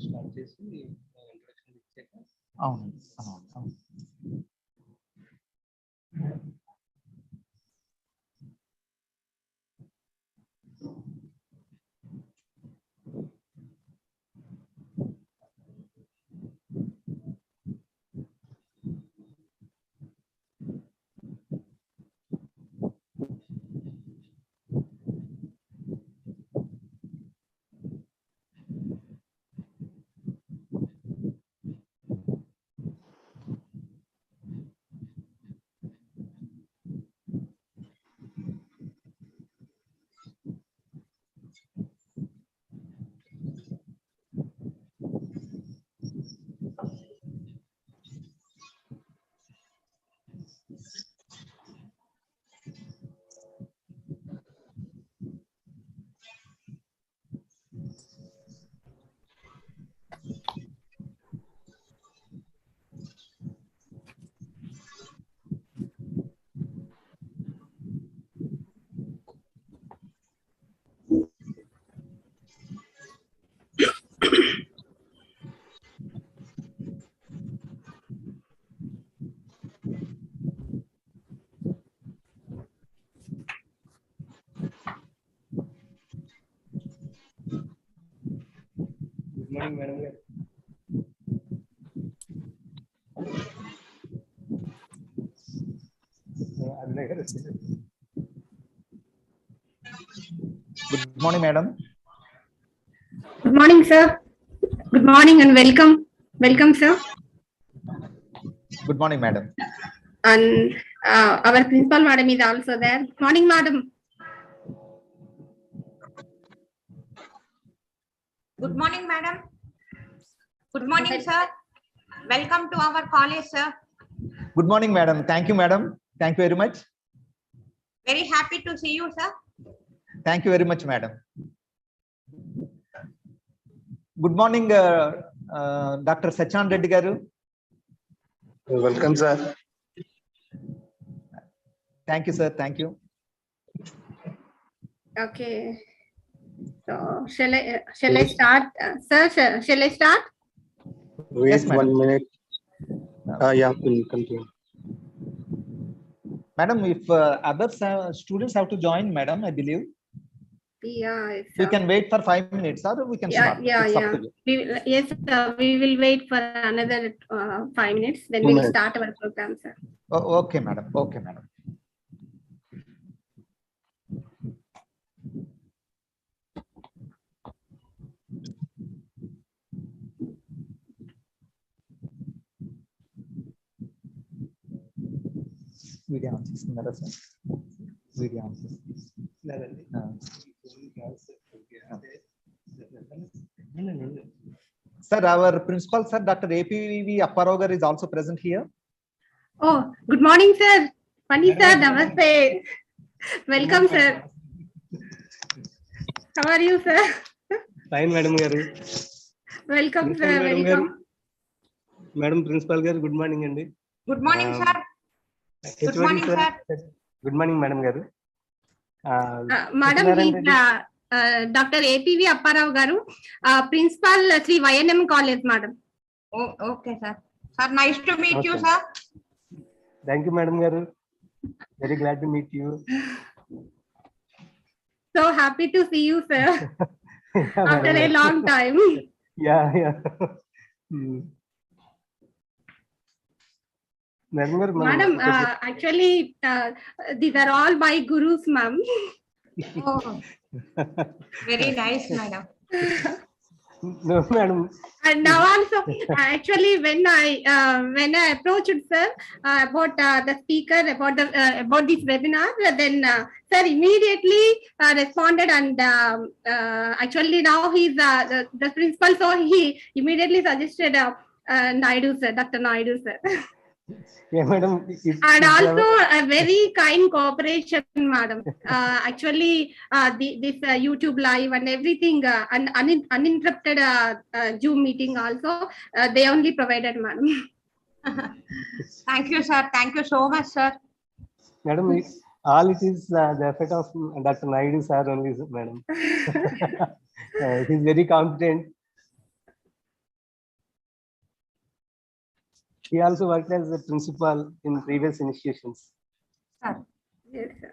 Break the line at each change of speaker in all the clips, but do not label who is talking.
Start చేసి introduction ఇచ్చాక
అవును అవును.
గుడ్ మార్నింగ్ మేడం గారు. అన్నయ్య గారు
Good morning, madam.
Good morning, sir. Good morning and welcome. Welcome, sir.
Good morning, madam.
And our principal madam is also there. Good morning, madam.
Good morning, madam. Good morning, sir. Welcome to our college, sir.
Good morning, madam. Thank you, madam. Thank you very much.
Very happy to see you, sir.
Thank you very much, madam. Good morning, Dr. Sachan Reddy garu.
Welcome sir.
Thank you, sir. Thank you.
Okay. So shall I start, sir? Shall I start?
Wait
Yes, madam.
1 minute. Yeah, we'll continue.
Madam, if other students have to join, madam, I believe
Yeah.
we
Sir.
can wait for 5 minutes or we can start. It's up to you.
Yes, sir. We will wait for another 5 minutes. Then
2
we will
minutes.
start our program, sir.
Oh, okay, madam. Okay, madam. Video on చేస్తున్నారా sir? Video on
లేదండి.
Sir, our principal, sir, Dr. APV Apparao is also present here.
Oh, good morning, sir. Funny, sir. Namaste. Welcome, sir. How are you, sir?
Fine madam గారు.
Welcome, sir.
Madam గారు.
Welcome.
Madam principal గారు good morning అండి.
Good morning, sir. Good morning, sir.
Good morning madam గారు.
Madam, he's Dr. APV Apparao garu, principal Sri YNM College, madam.
Oh, okay, sir. Sir, nice to meet you,
Okay.
sir.
Thank you madam గారు. Very glad to meet you.
So happy to see you, sir. After a long time.
Yeah yeah. Madam గారు
Madam, actually, these are all my gurus, ma'am.
Oh, very nice, madam.
No, madam.
And now also, actually, when I approached sir about the speaker about this webinar, then sir immediately responded, and actually now he's the principal, so he immediately suggested Naidu sir, Dr. Naidu sir.
Yeah, madam.
And also a very kind cooperation, madam. Actually, this YouTube live and everything, uninterrupted Zoom meeting also, they only provided, madam.
Thank you, sir. Thank you so much, sir.
Madam, all it is the effort of Dr. Naidu sir only, madam. He's very competent. He also worked as a principal in previous institutions.
Yes, sir.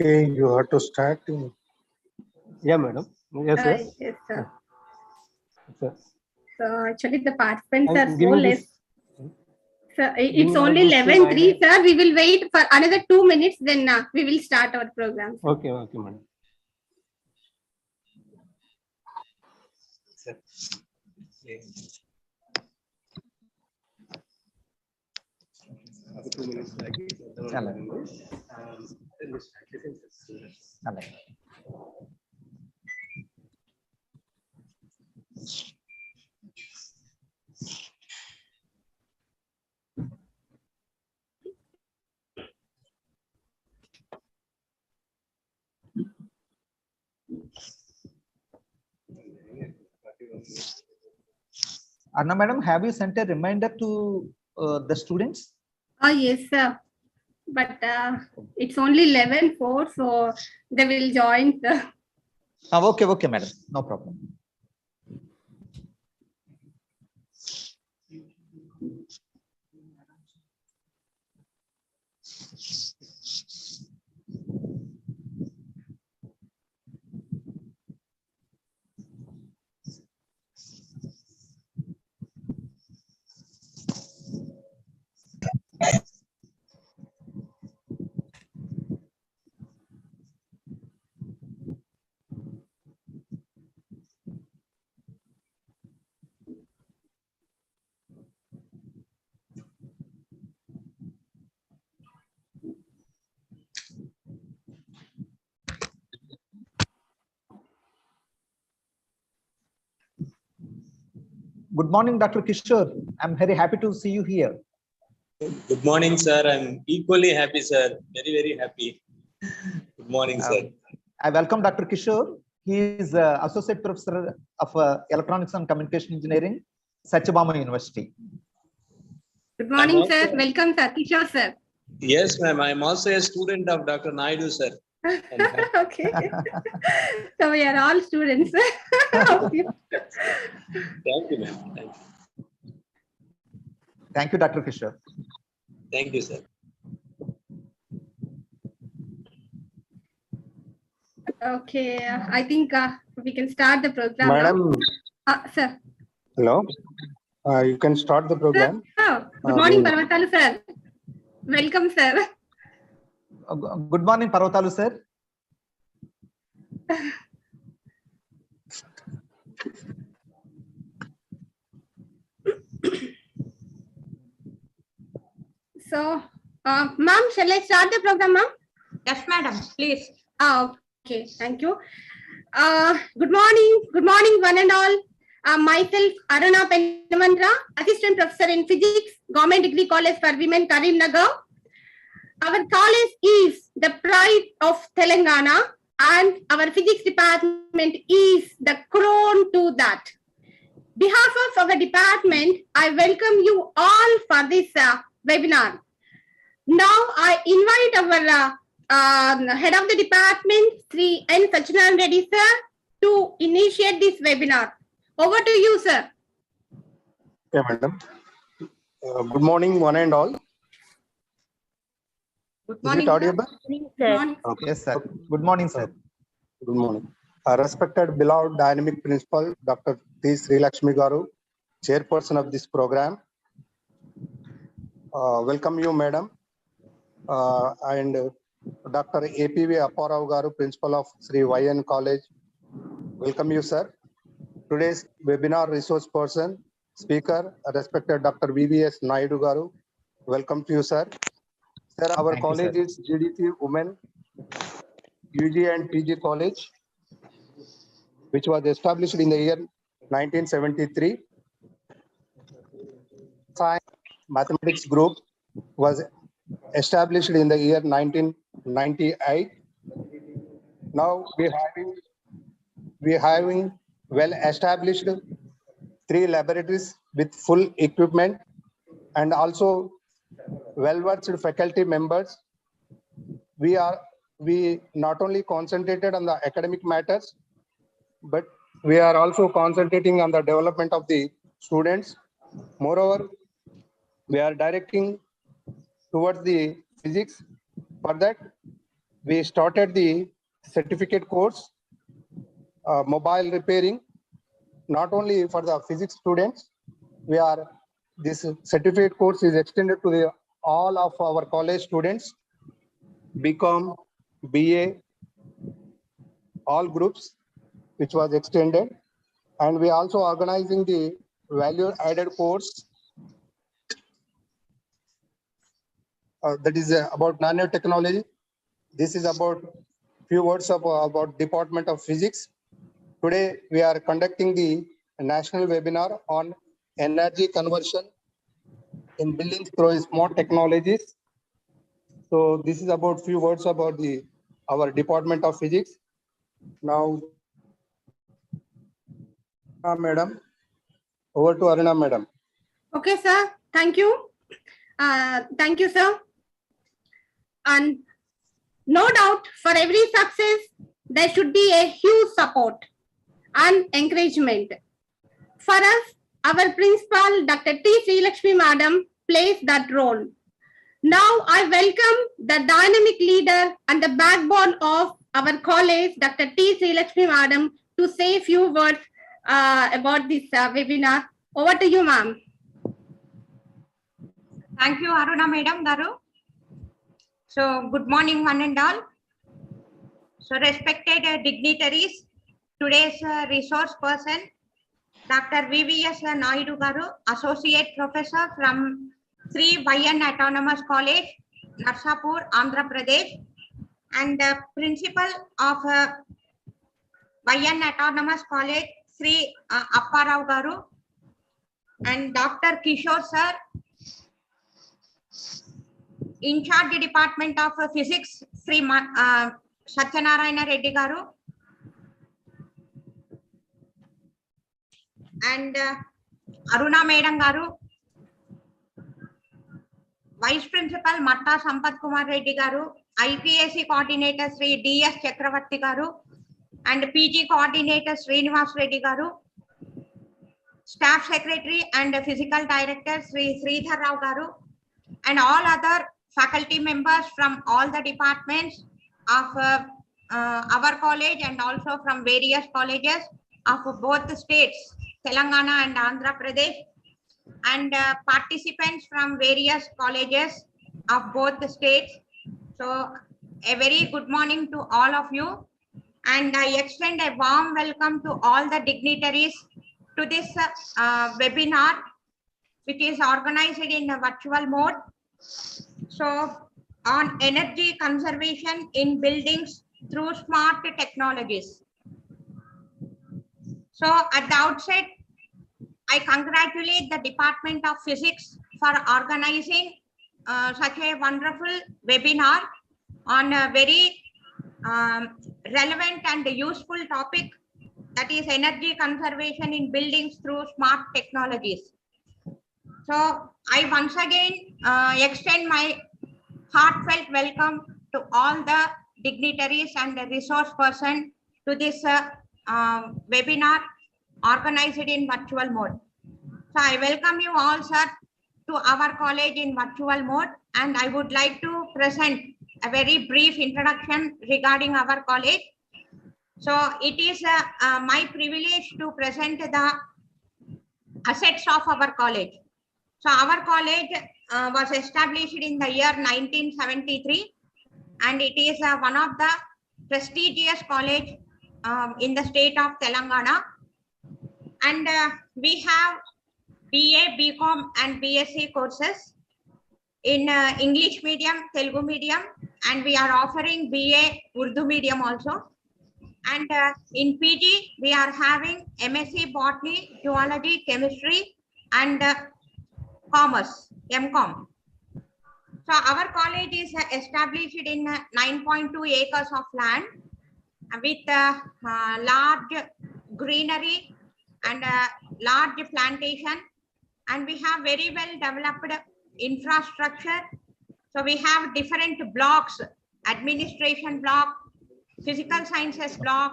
Okay, you have to start.
Yeah, madam. Yes, sir.
Yes, sir.
Sir.
So actually the participants
I'm
are so
giving
less.
this-
Sir, it's
giving
only
this to
11:03,
Naida.
sir. We will wait for another 2 minutes, then we will start our program.
Okay, okay, madam. Sir.
అలాగే. Anna madam, have you sent a reminder to the students?
Oh, yes, sir. But it's only 11:04, so they will join, sir.
Okay, okay, madam. No problem. Good morning, Dr. Kishore. I'm very happy to see you here.
Good morning, sir. I'm equally happy, sir. Very, very happy. Good morning, sir.
I welcome Dr. Kishore. He is Associate Professor of Electronics and Communication Engineering, Satyabama University.
Good morning,
I'm
sir.
also-
Welcome, sir. Kishore, sir.
Yes, ma'am. I'm also a student of Dr. Naidu, sir.
Okay. So we are all students. Okay.
Thank you, ma'am. Thank you.
Thank you, Dr. Kishore.
Thank you, sir.
Okay, I think we can start the program
Madam,
now. Sir.
hello. You can start the program.
Oh, good morning,
we-
Parvatalu, sir. Welcome, sir.
Good morning, Parvatalu, sir.
So, ma'am, shall I start the program, ma'am?
Yes, madam, please.
Okay, thank you. Good morning, one and all. Myself, Aruna Penamandra, Assistant Professor in Physics, Government Degree College for Women, Karimnagar. Our college is the pride of Telangana, and our physics department is the crown to that. Behalf of our department, I welcome you all for this webinar. Now, I invite our head of the department, Sri N. Sachidanand Reddy, sir, to initiate this webinar. Over to you, sir.
Yeah, madam. Good morning, one and all.
Good
Is
morning,
it audible?
Good morning.
Okay.
Yes, sir. Good morning, sir.
Good morning. Respected beloved dynamic principal, Dr. T. Sri Lakshmi Garu, chairperson of this program. Welcome you, madam. And Dr. APV Apparao Garu, principal of Sri YN College. Welcome you, sir. Today's webinar resource person, speaker, respected Dr. VVS Naidu Garu. Welcome to you, sir. Sir, our
Thank you,
college
sir.
is GDT Women UG and PG College, which was established in the year 1973. Science Mathematics Group was established in the year 1998. Now we having well established 3 laboratories with full equipment and also well-versed faculty members. We not only concentrated on the academic matters, but we are also concentrating on the development of the students. Moreover, we are directing towards the physics. For that, we started the certificate course, mobile repairing, not only for the physics students. This certificate course is extended to all of our college students, BCom, BA, all groups, which was extended. And we also organizing the value added course that is about nanotechnology. This is about few words about Department of Physics. Today, we are conducting the national webinar on energy conversion in buildings through smart technologies. So this is about few words about our Department of Physics. Now, madam, over to Aruna, madam.
Okay, sir. Thank you. Thank you, sir. And no doubt, for every success, there should be a huge support and encouragement. For us, our principal, Dr. T. Sri Lakshmi Madam, plays that role. Now, I welcome the dynamic leader and the backbone of our college, Dr. T. Sri Lakshmi Madam, to say a few words about this webinar. Over to you, ma'am.
Thank you, Aruna Madam Garu. So, good morning, one and all. So, respected dignitaries, today's resource person, Dr. VVS Naidu Garu, Associate Professor from Sri YN Autonomous College, Narsapur, Andhra Pradesh, and Principal of YN Autonomous College, Sri Apparao Garu, and Dr. Kishore Sir, in charge Department of Physics, Sri Satyanarayana Reddy Garu, and Aruna Madam Garu, Vice Principal Matta Sampath Kumar Reddy Garu, IPAC Coordinator Sri DS Chakravarti Garu, and PG Coordinator Srinivas Reddy Garu, Staff Secretary and Physical Director Sri Sridhar Rao Garu, and all other faculty members from all the departments of our college and also from various colleges of both the states, Telangana and Andhra Pradesh, and participants from various colleges of both the states. So a very good morning to all of you, and I extend a warm welcome to all the dignitaries to this webinar, which is organized in a virtual mode. So on energy conservation in buildings through smart technologies. So at the outset, I congratulate the Department of Physics for organizing such a wonderful webinar on a very relevant and useful topic, that is energy conservation in buildings through smart technologies. So I once again extend my heartfelt welcome to all the dignitaries and the resource person to this webinar organized in virtual mode. So I welcome you all, sir, to our college in virtual mode, and I would like to present a very brief introduction regarding our college. So it is my privilege to present the assets of our college. So our college was established in the year 1973, and it is one of the prestigious college in the state of Telangana. And we have BA, BCom and BSc courses in English medium, Telugu medium, and we are offering BA Urdu medium also. And in PG, we are having MSc Botany, Zoology, Chemistry, and Commerce, MCom. So our college is established in 9.2 acres of land with large greenery and large plantation, and we have very well developed infrastructure. So we have different blocks: administration block, physical sciences block,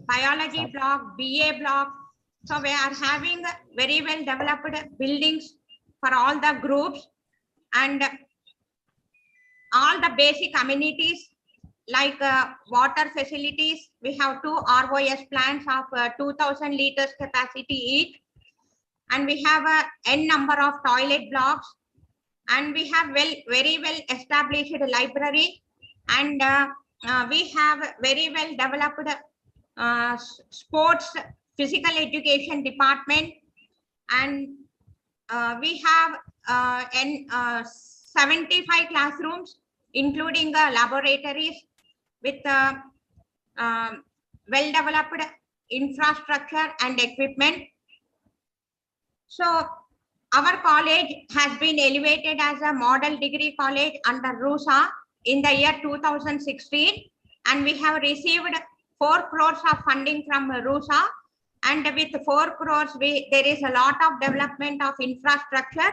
biology block, BA block. So we are having very well developed buildings for all the groups, and all the basic amenities like water facilities. We have 2 ROS plants of 2000 liters capacity each, and we have a n number of toilet blocks, and we have very well established library, and we have very well developed sports physical education department, and we have 75 classrooms including laboratories with well developed infrastructure and equipment. So our college has been elevated as a model degree college under RUSA in the year 2016, and we have received 4 crores of funding from RUSA, and with 4 crores there is a lot of development of infrastructure,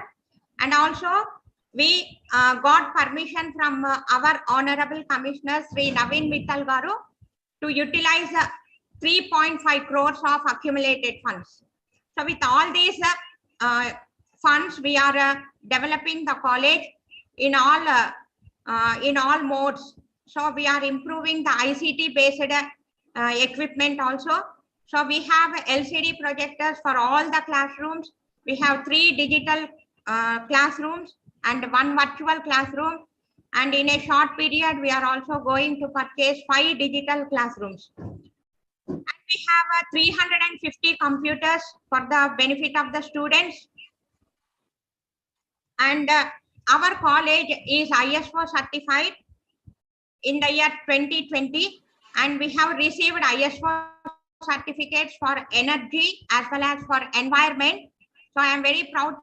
and also we got permission from our honorable commissioner Sri Naveen Mittal Garu to utilize 3.5 crores of accumulated funds. So with all these funds, we are developing the college in all modes. So we are improving the ICT based equipment also. So we have LCD projectors for all the classrooms. We have 3 digital classrooms and 1 virtual classroom. And in a short period, we are also going to purchase 5 digital classrooms. And we have 350 computers for the benefit of the students. And our college is ISO certified in the year 2020, and we have received ISO certificates for energy as well as for environment. So I am very proud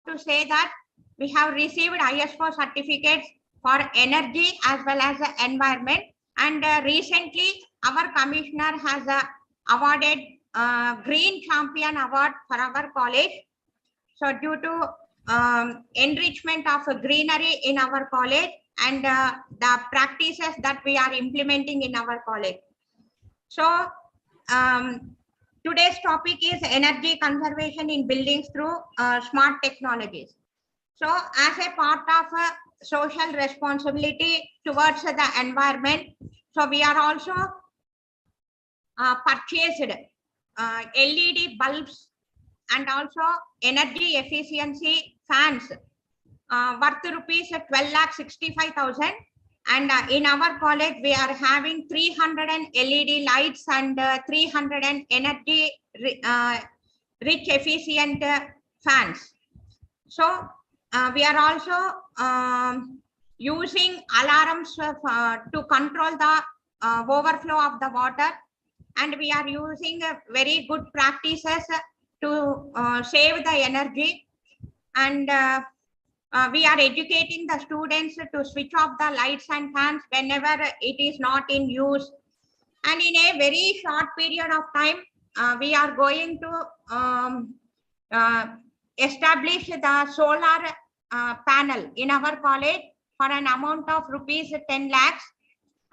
to say that we have received ISO certificates for energy as well as environment. And recently our commissioner has awarded Green Champion Award for our college. So due to enrichment of greenery in our college and the practices that we are implementing in our college. So today's topic is energy conservation in buildings through smart technologies. So as a part of social responsibility towards the environment, so we are also purchased LED bulbs and also energy efficiency fans worth rupees 12,65,000. And in our college, we are having 300 LED lights and 300 energy rich efficient fans. So we are also using alarms to control the overflow of the water, and we are using very good practices to save the energy, and we are educating the students to switch off the lights and fans whenever it is not in use. And in a very short period of time, we are going to establish the solar panel in our college for an amount of rupees 10 lakhs.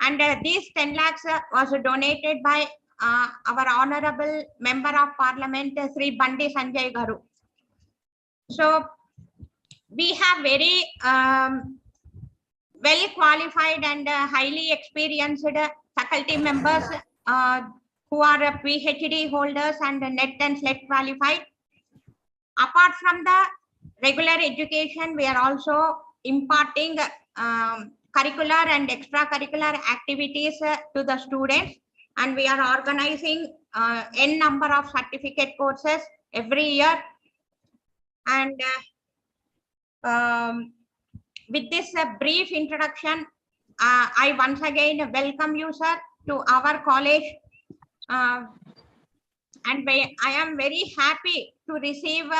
And these 10 lakhs was donated by our honorable member of parliament, Sri Bandi Sanjay Garu. So we have very well qualified and highly experienced faculty members who are PhD holders and NET and SLET qualified. Apart from the regular education, we are also imparting curricular and extracurricular activities to the students, and we are organizing n number of certificate courses every year. And with this brief introduction, I once again welcome you, sir, to our college. And I am very happy to receive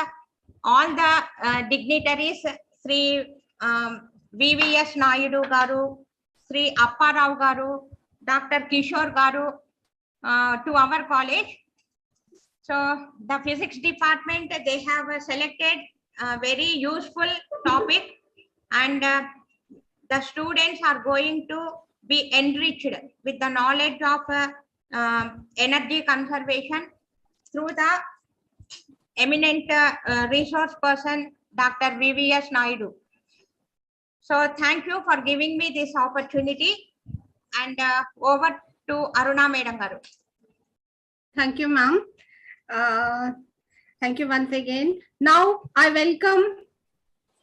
all the dignitaries, Sri VVS Naidu Garu, Sri Appa Rao Garu, Dr. Kishore Garu to our college. So the physics department, they have selected a very useful topic, and the students are going to be enriched with the knowledge of energy conservation through the eminent resource person, Dr. VVS Naidu. So thank you for giving me this opportunity. And over to Aruna Madam Garu.
Thank you, ma'am. Thank you once again. Now I welcome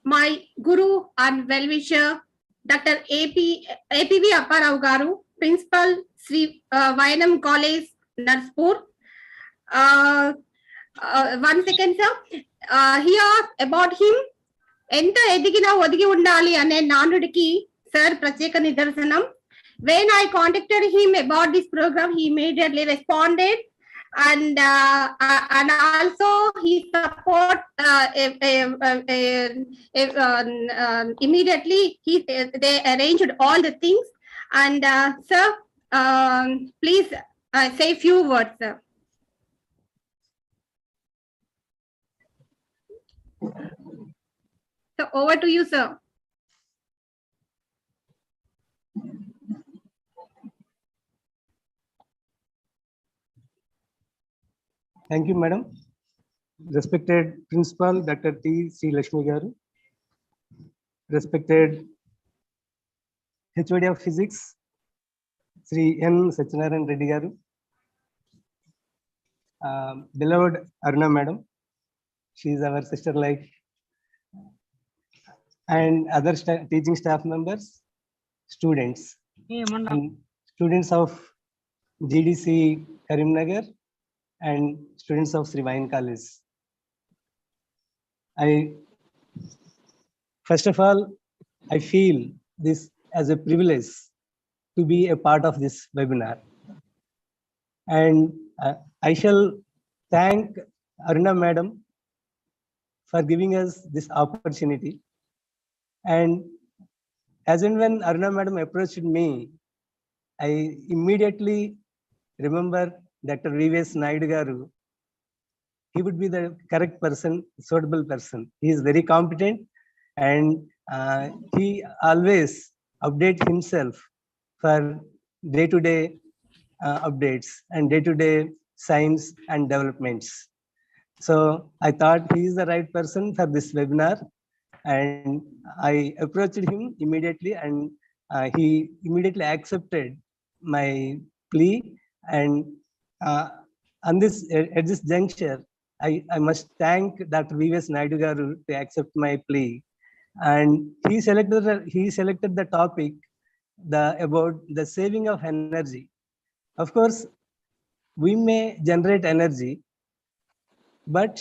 my guru and well-wisher, Dr. APV Apparao Garu, Principal, Sri YNM College, Narspur. 1 second, sir. Here about him. ఎంత ఎదిగినా ఒదిగి ఉండాలి అనే నానుడికి sir ప్రత్యేక నిదర్శనం. When I contacted him about this program, he immediately responded, and also he support immediately. They arranged all the things. And sir, please say few words, sir. So over to you, sir.
Thank you, madam. Respected Principal Dr. T. Sri Lakshmi Garu, respected HOD of Physics, Sri N. Satyanarayan Reddy Garu, beloved Aruna Madam, she is our sister like, and other teaching staff members, students, and students of GDC Karimnagar and students of Sri YN College. First of all, I feel this as a privilege to be a part of this webinar. And I shall thank Aruna Madam for giving us this opportunity. And as and when Aruna Madam approached me, I immediately remember Dr. V.V.S. Naidu Garu. He would be the correct person, suitable person. He is very competent, and he always updates himself for day-to-day updates and day-to-day science and developments. So I thought he is the right person for this webinar, and I approached him immediately, and he immediately accepted my plea. And at this juncture, I must thank Dr. V.V.S. Naidu Garu to accept my plea. And he selected the topic about the saving of energy. Of course, we may generate energy, but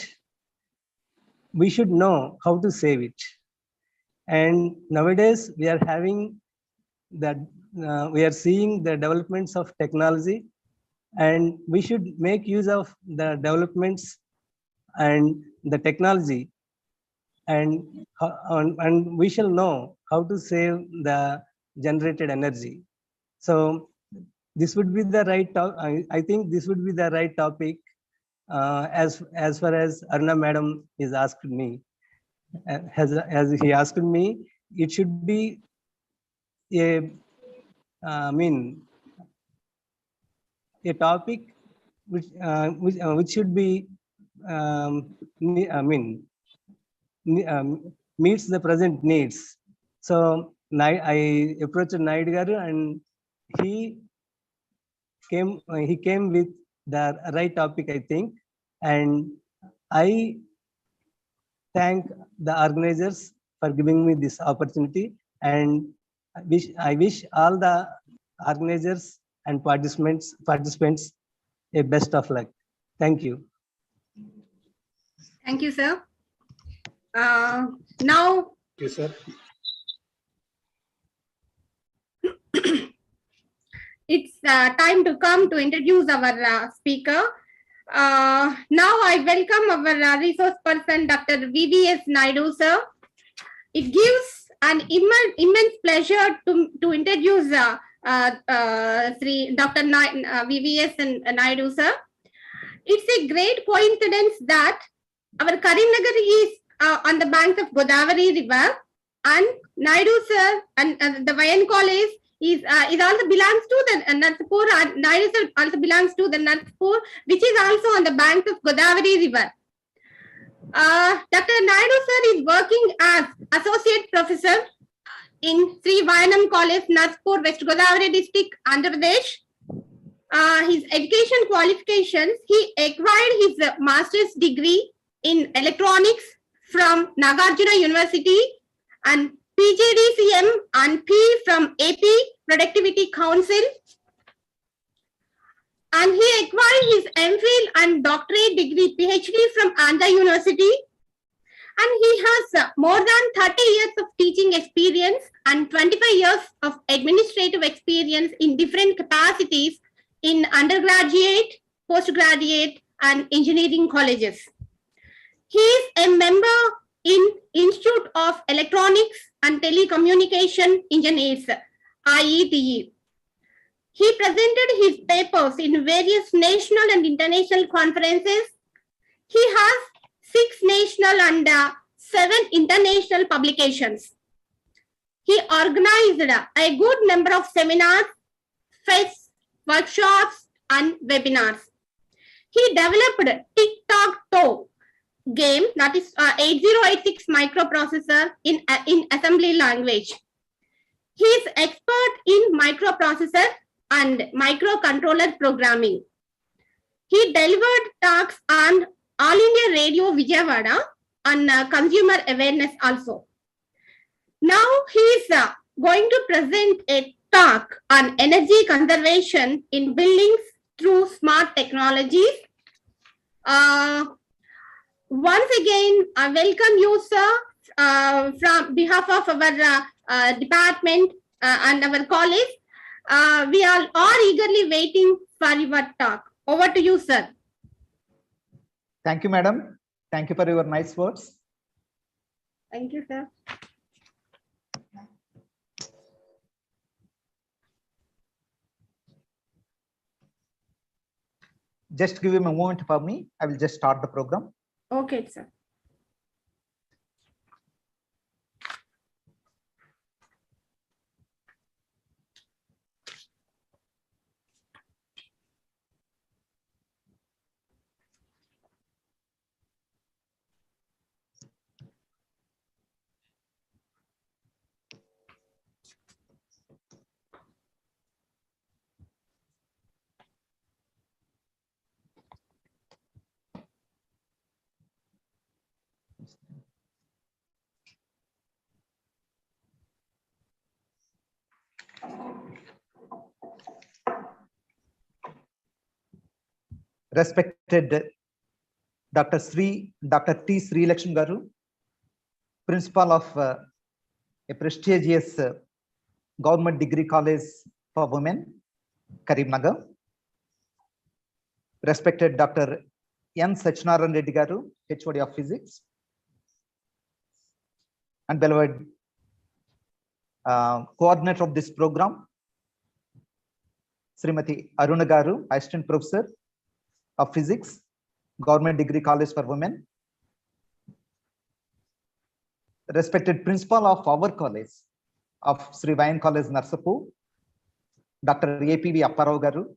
we should know how to save it. And nowadays we are having that we are seeing the developments of technology, and we should make use of the developments and the technology, and we shall know how to save the generated energy. So this would be the right I think this would be the right topic as far as Aruna Madam is asked me. As he asked me, it should be a topic which should be meets the present needs. So I approached Naidu Garu, and he came with the right topic, I think. And I thank the organizers for giving me this opportunity, and I wish all the organizers and participants a best of luck. Thank you.
Thank you, sir. Now,
Thank you, sir.
it's time to come to introduce our speaker. Now I welcome our resource person, Dr. V.V.S. Naidu, sir. It gives an immense pleasure to introduce Dr. V.V.S. Naidu, sir. It's a great coincidence that our Karimnagar is on the banks of Godavari River, and Naidu, sir, and the YN College is also belongs to the Narspur, and Naidu, sir, also belongs to the Narspur, which is also on the banks of Godavari River. Dr. Naidu, sir, is working as Associate Professor in Sri Vayanam College, Nagpur, West Godavari district, Andhra Pradesh. His education qualifications, he acquired his master's degree in electronics from Nagarjuna University and PGDCM and P from AP Productivity Council. And he acquired his MPhil and doctorate degree PhD from Andhra University. And he has more than 30 years of teaching experience and 25 years of administrative experience in different capacities in undergraduate, postgraduate, and engineering colleges. He is a member in Institute of Electronics and Telecommunication Engineers, IETE. He presented his papers in various national and international conferences. He has 6 national and 7 international publications. He organized a good number of seminars, fests, workshops, and webinars. He developed Tic-Tac-Toe game, that is 8086 microprocessor in assembly language. He is expert in microprocessor and microcontroller programming. He delivered talks on All India Radio Vijayawada on consumer awareness also. Now he is going to present a talk on energy conservation in buildings through smart technologies. Once again, I welcome you, sir, from behalf of our department and our college. We are all eagerly waiting for your talk. Over to you, sir.
Thank you, madam. Thank you for your nice words.
Thank you, sir.
Just give him a moment for me. I will just start the program.
Okay, sir. Respected Dr. T. Sri Lakshmi Garu, Principal of a prestigious Government Degree College for Women, Karimnagar. Respected Dr. N. Sachinarayan Reddy Garu, HOD of Physics. And beloved coordinator of this program, Srimati Aruna Garu, Assistant Professor of Physics, Government Degree College for Women. Respected Principal of our college of Sri Vayan College, Narsapur, Dr. APV Apparao Garu.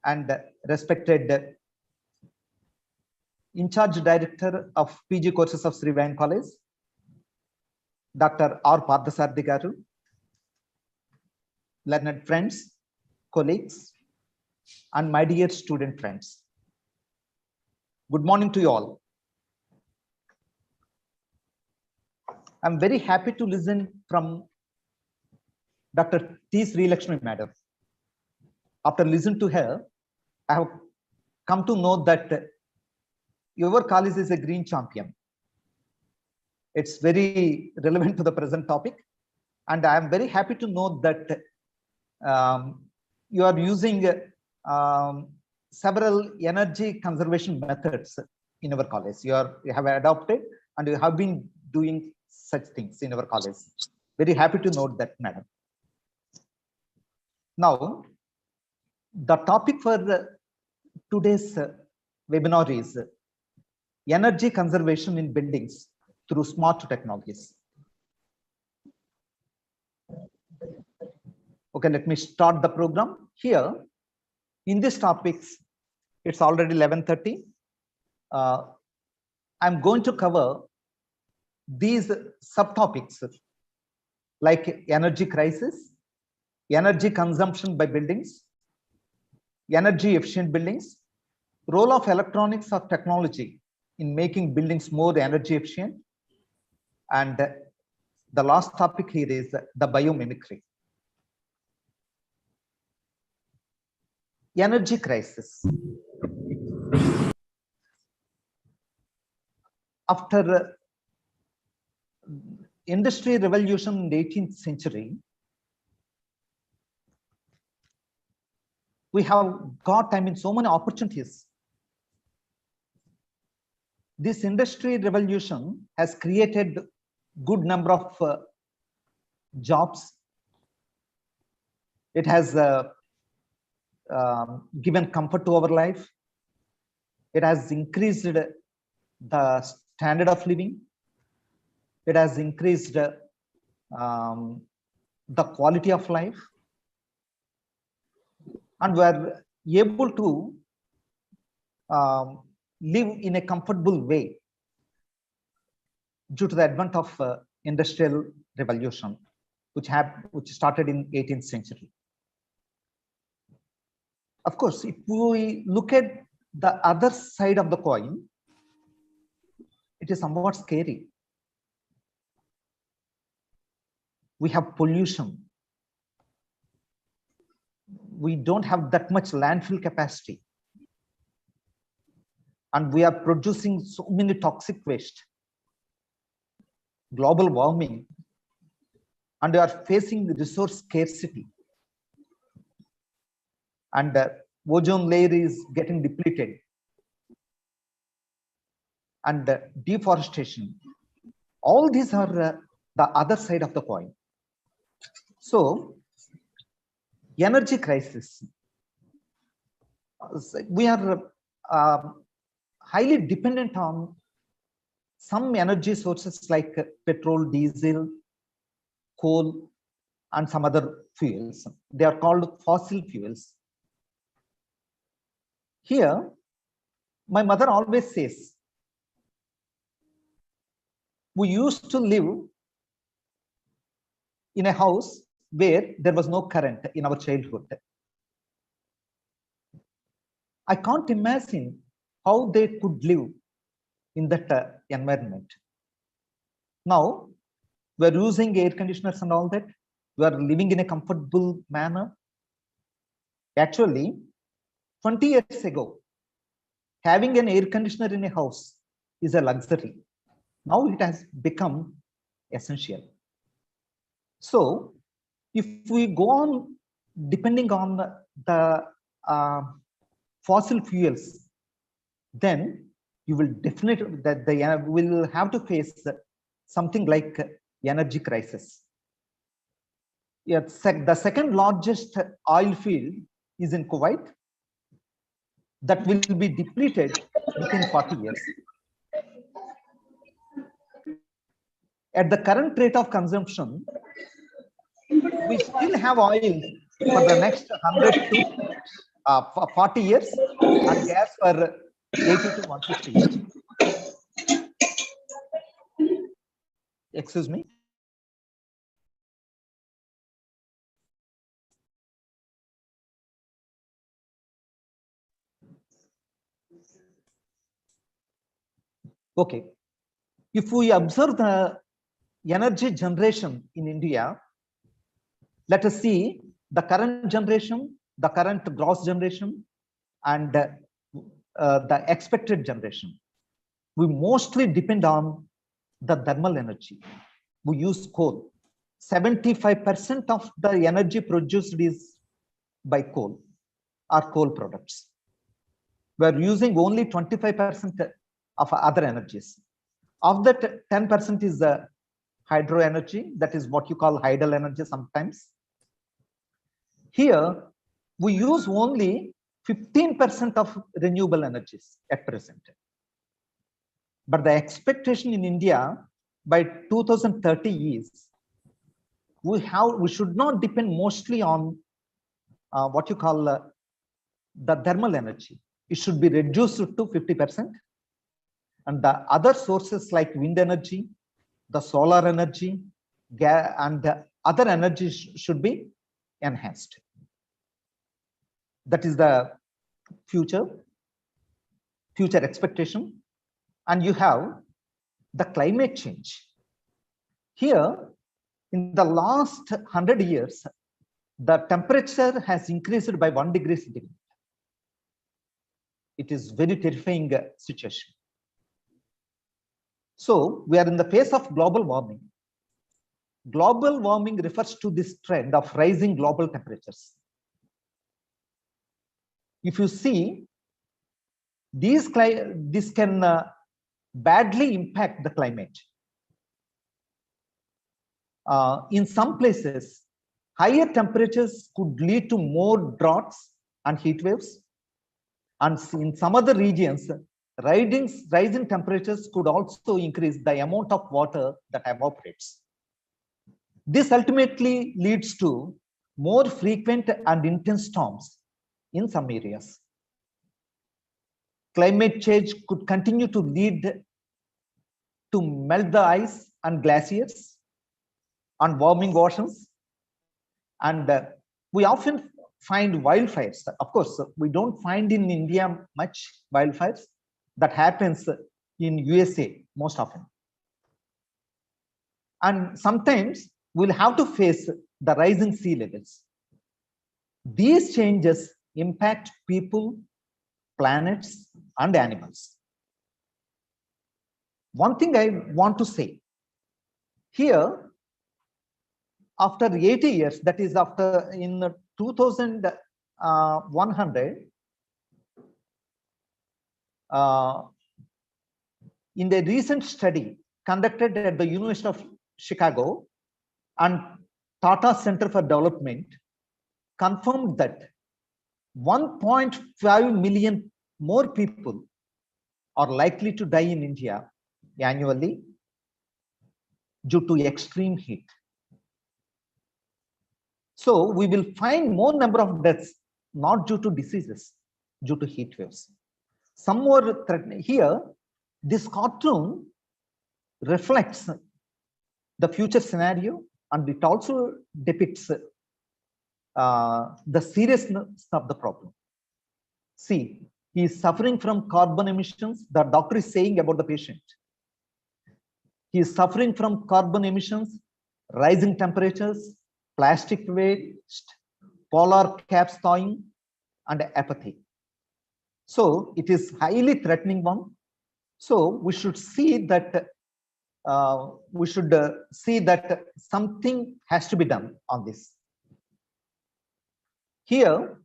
And respected In-charge Director of PG courses of Sri Vayan College, Dr. R. Pardasarthi Garu. Learned friends, colleagues, and my dear student friends. Good morning to you all. I'm very happy to listen from Dr. T. Sri Lakshmi Madam. After listening to her, I have come to know that your college is a green champion. It's very relevant to the present topic. And I am very happy to know that you are using several energy conservation methods in our college. You have adopted and you have been doing such things in our college. Very happy to note that, madam. Now, the topic for today's webinar is energy conservation in buildings through smart technologies. Okay, let me start the program. Here, in this topics, it's already 11:30. I'm going to cover
these subtopics like energy crisis, energy consumption by buildings, energy efficient buildings, role of electronics or technology in making buildings more energy efficient, and the last topic here is the biomimicry. Energy crisis. After industry revolution in the 18th century, we have got, so many opportunities. This industry revolution has created good number of jobs. It has given comfort to our life. It has increased the standard of living. It has increased the quality of life. And we are able to live in a comfortable way due to the advent of industrial revolution, which started in 18th century. Of course, if we look at the other side of the coin, it is somewhat scary. We have pollution. We don't have that much landfill capacity. And we are producing so many toxic waste. Global warming. And we are facing resource scarcity. And ozone layer is getting depleted. And deforestation. All these are the other side of the coin. So, energy crisis. We are highly dependent on some energy sources like petrol, diesel, coal, and some other fuels. They are called fossil fuels. Here, my mother always says, we used to live in a house where there was no current in our childhood. I can't imagine how they could live in that environment. Now, we're using air conditioners and all that. We are living in a comfortable manner. Actually, 20 years ago, having an air conditioner in a house is a luxury. Now it has become essential. So, if we go on depending on the fossil fuels, then you will definitely will have to face something like energy crisis. Yeah, the second largest oil field is in Kuwait. That will be depleted within 40 years. At the current rate of consumption, we still have oil for the next 100 to 40 years and gas for 80 to 150 years. Excuse me. Okay. If we observe the energy generation in India, let us see the current generation, the current gross generation, and the expected generation. We mostly depend on the thermal energy. We use coal. 75% of the energy produced is by coal or coal products. We are using only 25% of other energies. Of that, 10% is the hydro energy. That is what you call hydel energy sometimes. Here, we use only 15% of renewable energies at present. But the expectation in India by 2030 is we should not depend mostly on what you call the thermal energy. It should be reduced to 50%. And the other sources like wind energy, the solar energy, and the other energies should be enhanced. That is the future expectation. And you have the climate change. Here, in the last 100 years, the temperature has increased by 1 degree centigrade. It is very terrifying situation. So we are in the phase of global warming. Global warming refers to this trend of rising global temperatures. If you see, this can badly impact the climate. In some places, higher temperatures could lead to more droughts and heat waves. And in some other regions, rising temperatures could also increase the amount of water that evaporates. This ultimately leads to more frequent and intense storms in some areas. Climate change could continue to lead to melt the ice and glaciers and warming oceans. And we often find wildfires. Of course, we don't find in India much wildfires. That happens in USA most often. And sometimes we'll have to face the rising sea levels. These changes impact people, planets, and animals. One thing I want to say here, after 80 years, that is after in 2100, in the recent study conducted at the University of Chicago and Tata Center for Development confirmed that 1.5 million more people are likely to die in India annually due to extreme heat. So we will find more number of deaths, not due to diseases, due to heat waves. Some more threatening. Here, this cartoon reflects the future scenario, and it also depicts the seriousness of the problem. See, he is suffering from carbon emissions. The doctor is saying about the patient. He is suffering from carbon emissions, rising temperatures, plastic waste, polar caps thawing, and apathy. So it is highly threatening one. So we should see that something has to be done on this. Here,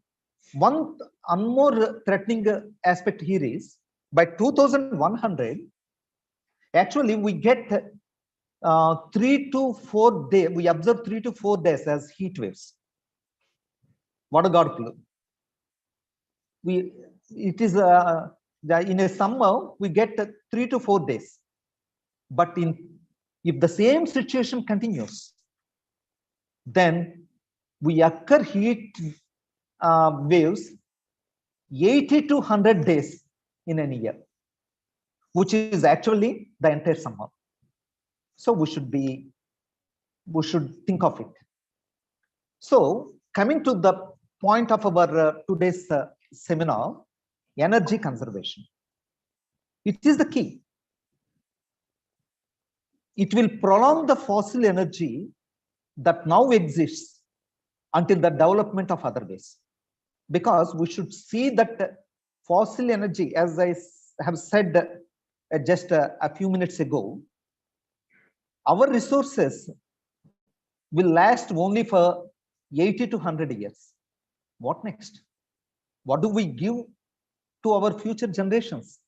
one more threatening aspect here is by 2100, actually we get 3 to 4 days. We observe 3 to 4 days as heat waves. What a God clue. It is in a summer we get 3 to 4 days. But if the same situation continues, then we occur heat waves 80 to 100 days in a year, which is actually the entire summer. So we should think of it. So coming to the point of our today's seminar, energy conservation. It is the key. It will prolong the fossil energy that now exists until the development of other ways. Because we should see that fossil energy, as I have said just a few minutes ago, our resources will last only for 80 to 100 years. What next? What do we give to our future generations?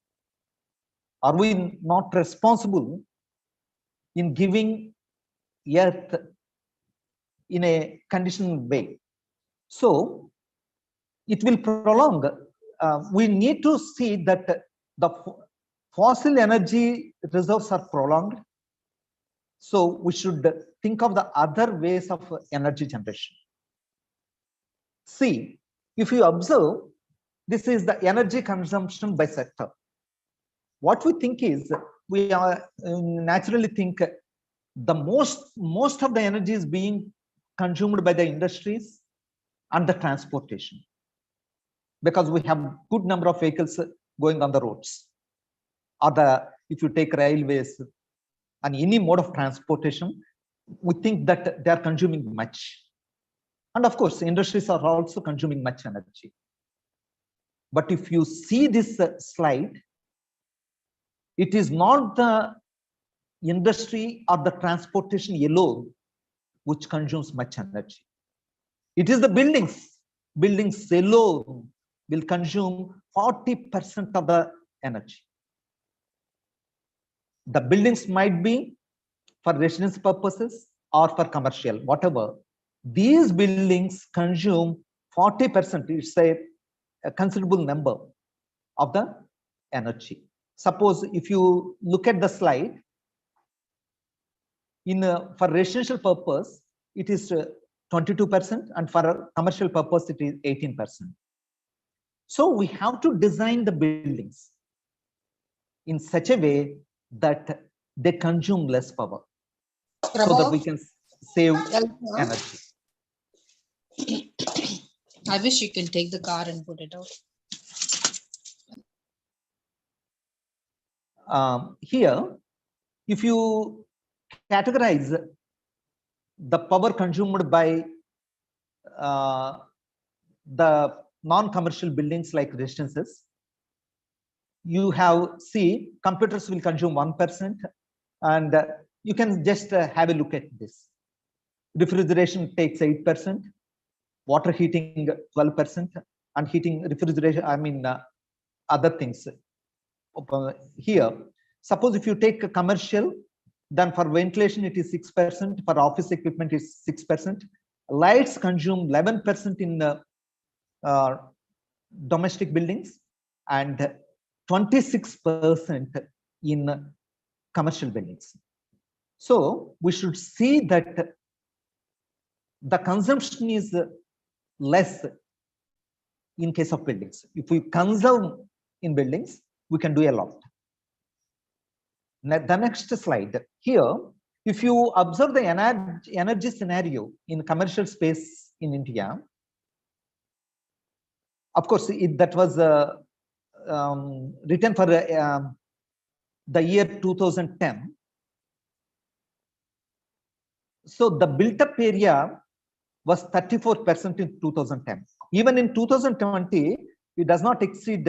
Are we not responsible in giving Earth in a conditional way? So it will prolong. We need to see that the fossil energy reserves are prolonged. So we should think of the other ways of energy generation. See, if you observe, this is the energy consumption by sector. What we think is, we naturally think the most of the energy is being consumed by the industries and the transportation, because we have good number of vehicles going on the roads, or if you take railways and any mode of transportation, we think that they are consuming much. And of course, industries are also consuming much energy. But if you see this slide, it is not the industry or the transportation alone which consumes much energy. It is the buildings. Buildings alone will consume 40% of the energy. The buildings might be for residence purposes or for commercial, whatever. These buildings consume 40%. It's a considerable number of the energy. Suppose if you look at the slide, for residential purpose, it is 22%, and for a commercial purpose, it is 18%. So we have to design the buildings in such a way that they consume less power, so that we can save energy.
I wish you can take the car and put it out.
Here, if you categorize the power consumed by the non-commercial buildings like residences, you see computers will consume 1%, and you can just have a look at this. Refrigeration takes 8%, water heating 12%, and heating, refrigeration, other things. Here, suppose if you take a commercial, then for ventilation it is 6%, for office equipment is 6%. Lights consume 11% in domestic buildings and 26% in commercial buildings. So we should see that the consumption is less in case of buildings. If we conserve in buildings, we can do a lot. The next slide. Here, if you observe the energy scenario in commercial space in India, of course, that was written for the year 2010. So the built-up area was 34% in 2010. Even in 2020, it does not exceed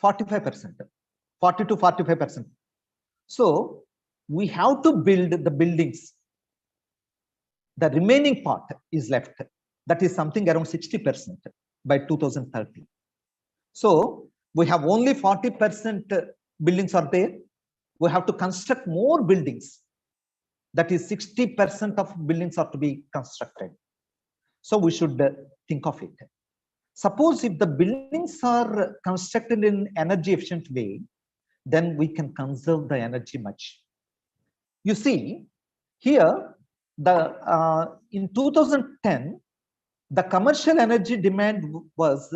45%, 40 to 45%. So we have to build the buildings. The remaining part is left. That is something around 60% by 2030. So we have only 40% buildings are there. We have to construct more buildings. That is 60% of buildings are to be constructed. So we should think of it. Suppose if the buildings are constructed in energy efficient way, then we can conserve the energy much. You see, here, in 2010, the commercial energy demand was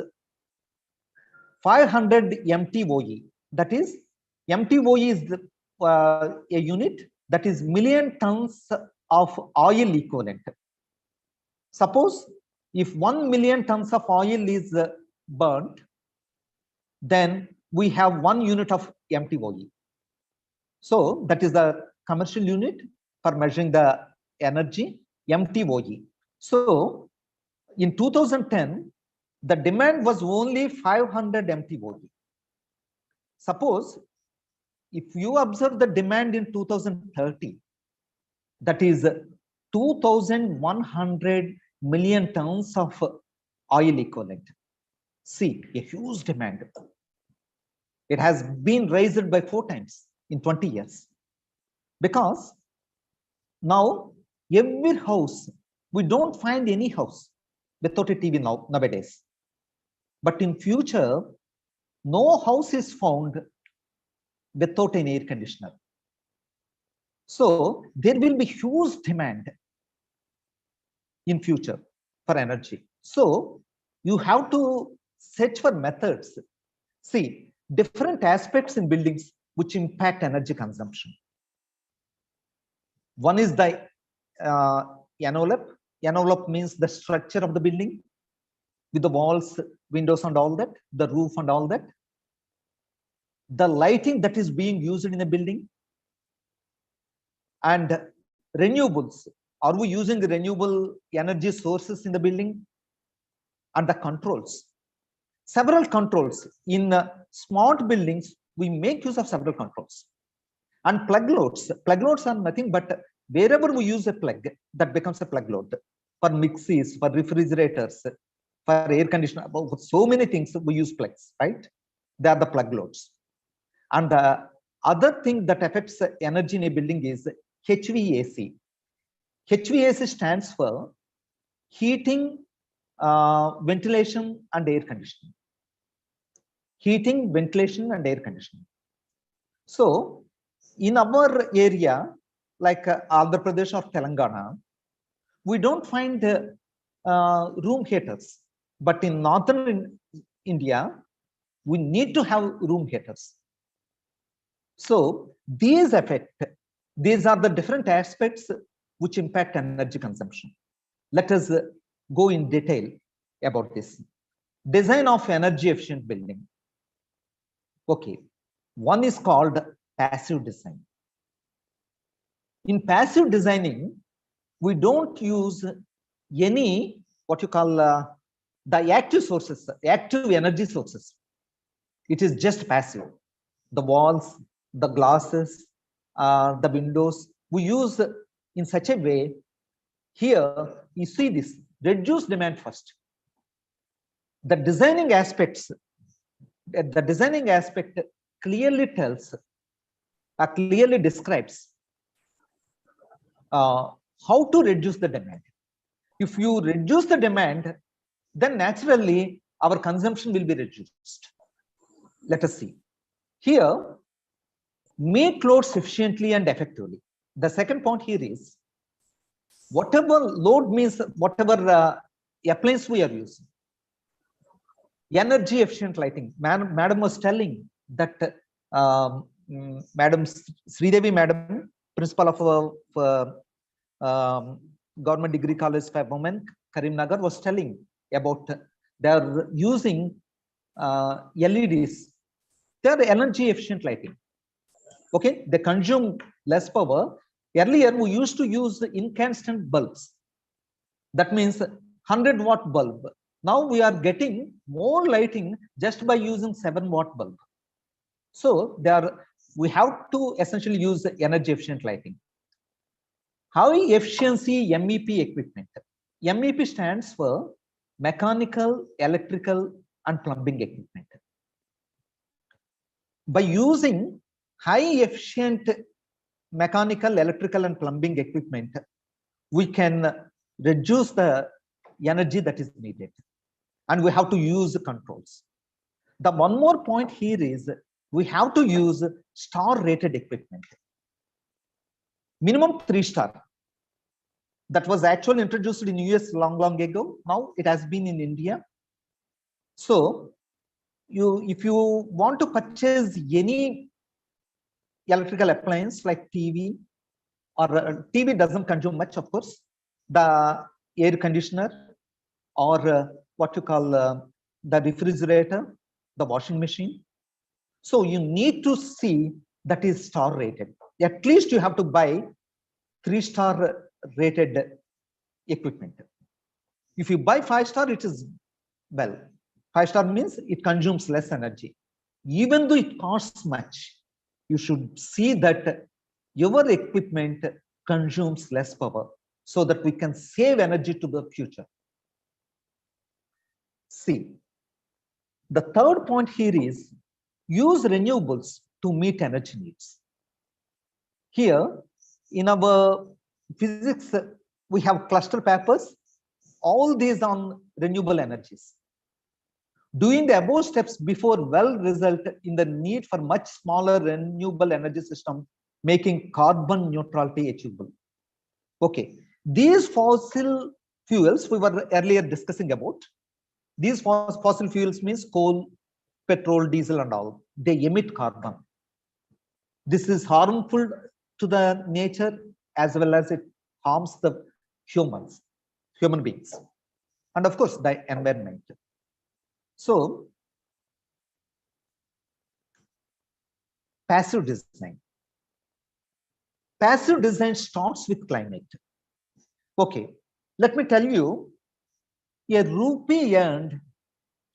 500 MTOE. That is, MTOE is a unit that is million tons of oil equivalent. Suppose if 1 million tons of oil is burnt, then we have 1 unit of MTOE. So that is the commercial unit for measuring the energy, MTOE. So in 2010, the demand was only 500 MTOE. Suppose if you observe the demand in 2030, that is 2,100 million tons of oil equivalent. See, a huge demand. It has been raised by 4 times in 20 years. Because now every house, we don't find any house without a TV nowadays. But in future, no house is found without an air conditioner. So there will be huge demand in future for energy. So you have to search for methods. See, different aspects in buildings which impact energy consumption. One is the envelope. Envelope means the structure of the building with the walls, windows and all that, the roof and all that. The lighting that is being used in a building, and renewables. Are we using renewable energy sources in the building? And the controls. Several controls. In smart buildings, we make use of several controls. And plug loads. Plug loads are nothing but wherever we use a plug, that becomes a plug load. For mixies, for refrigerators, for air conditioner, for so many things we use plugs, right? They are the plug loads. And the other thing that affects energy in a building is HVAC. HVAC stands for heating, ventilation and air conditioning. Heating, ventilation and air conditioning. So in our area, like Andhra Pradesh or Telangana, we don't find room heaters. But in northern India, we need to have room heaters. So these are the different aspects which impact energy consumption. Let us go in detail about this. Design of energy efficient building. Okay, one is called passive design. In passive designing, we don't use any what you call the active sources, active energy sources. It is just passive. The walls, the glasses, the windows, we use in such a way. Here you see this reduce demand first. The designing aspects, the designing aspect clearly tells, clearly describes how to reduce the demand. If you reduce the demand, then naturally our consumption will be reduced. Let us see. Here, make loads efficiently and effectively. The second point here is, whatever load means, whatever appliance we are using. Energy efficient lighting. Madam was telling that Madam Sridevi, Madam, principal of Government Degree College for Women, Karimnagar, was telling about they are using LEDs. They are energy efficient lighting. Okay, they consume less power. Earlier, we used to use incandescent bulbs. That means 100-watt bulb. Now we are getting more lighting just by using 7-watt bulb. So we have to essentially use energy efficient lighting. High efficiency MEP equipment. MEP stands for mechanical, electrical, and plumbing equipment. By using high efficient mechanical, electrical, and plumbing equipment, we can reduce the energy that is needed. And we have to use controls. The one more point here is we have to use star rated equipment. Minimum 3-star. That was actually introduced in US long ago. Now it has been in India. So if you want to purchase any electrical appliance like TV, or TV doesn't consume much, of course, the air conditioner, or what you call the refrigerator, the washing machine. So you need to see that is star rated. At least you have to buy 3-star rated equipment. If you buy 5-star, it is, well, 5-star means it consumes less energy. Even though it costs much, you should see that your equipment consumes less power so that we can save energy to the future. See, the third point here is use renewables to meet energy needs. Here in our physics, we have cluster papers, all these on renewable energies. Doing the above steps before will result in the need for much smaller renewable energy system, making carbon neutrality achievable. Okay, these fossil fuels we were earlier discussing about. These fossil fuels means coal, petrol, diesel and all. They emit carbon. This is harmful to the nature as well as it harms the human beings, and of course the environment. So passive design. Passive design starts with climate. Okay, let me tell you, a rupee earned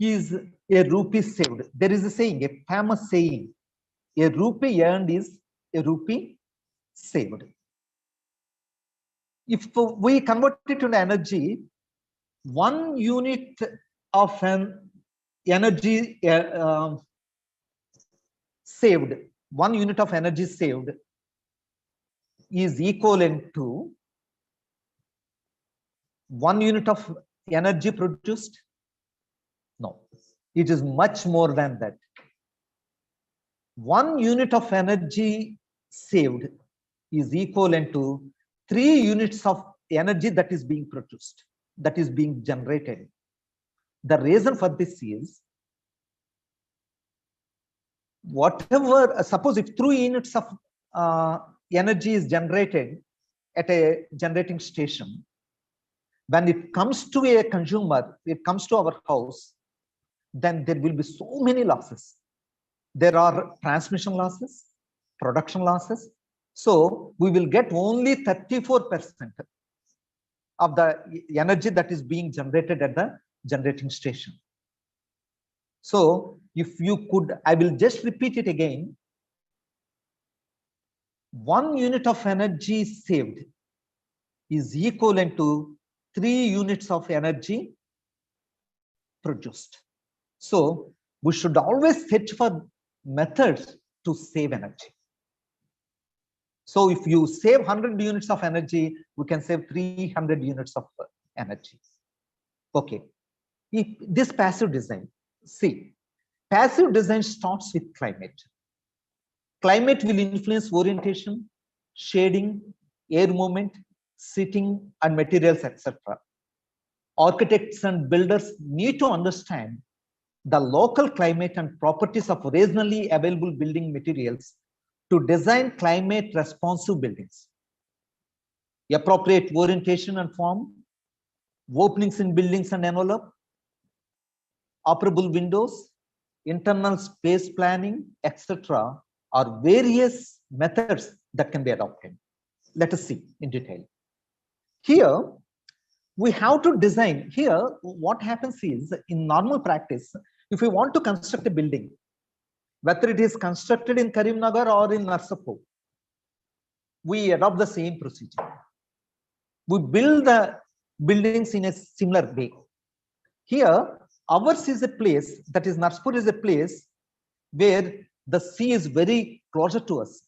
is a rupee saved. There is a saying, a famous saying, a rupee earned is a rupee saved. If we convert it into energy, 1 unit of an energy saved, 1 unit of energy saved is equivalent to 1 unit of energy produced. No, it is much more than that. 1 unit of energy saved is equivalent to 3 units of energy that is being produced, that is being generated. The reason for this is, whatever, suppose if 3 units of energy is generated at a generating station, when it comes to a consumer, it comes to our house, then there will be so many losses. There are transmission losses, production losses. So we will get only 34% of the energy that is being generated at the generating station. So if you could, I will just repeat it again. 1 unit of energy saved is equivalent to 3 units of energy produced. So we should always search for methods to save energy. So if you save 100 units of energy, we can save 300 units of energy. Okay. If this passive design, see, passive design starts with climate. Climate will influence orientation, shading, air movement, seating, and materials, etc. Architects and builders need to understand the local climate and properties of regionally available building materials to design climate responsive buildings. Appropriate orientation and form, openings in buildings and envelope, operable windows, internal space planning, etc. are various methods that can be adopted. Let us see in detail. Here, we have to design. Here, what happens is, in normal practice, if we want to construct a building, whether it is constructed in Karimnagar or in Narsapur, we adopt the same procedure. We build the buildings in a similar way. Here, ours is a place, that is Narsapur is a place where the sea is very closer to us.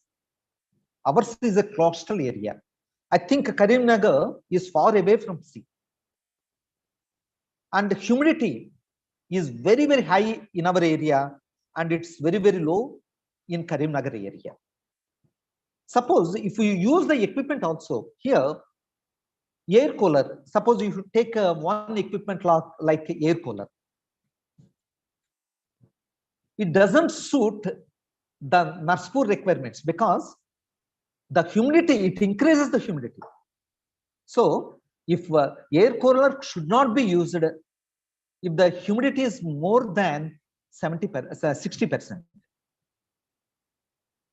Ours is a coastal area. I think Karimnagar is far away from sea. And humidity is very, very high in our area, and it's very, very low in Karimnagar area. Suppose if we use the equipment also, here, air cooler, suppose you take one equipment like air cooler. It doesn't suit the Narsapur requirements because the humidity, it increases the humidity. So if air cooler should not be used if the humidity is more than 60%.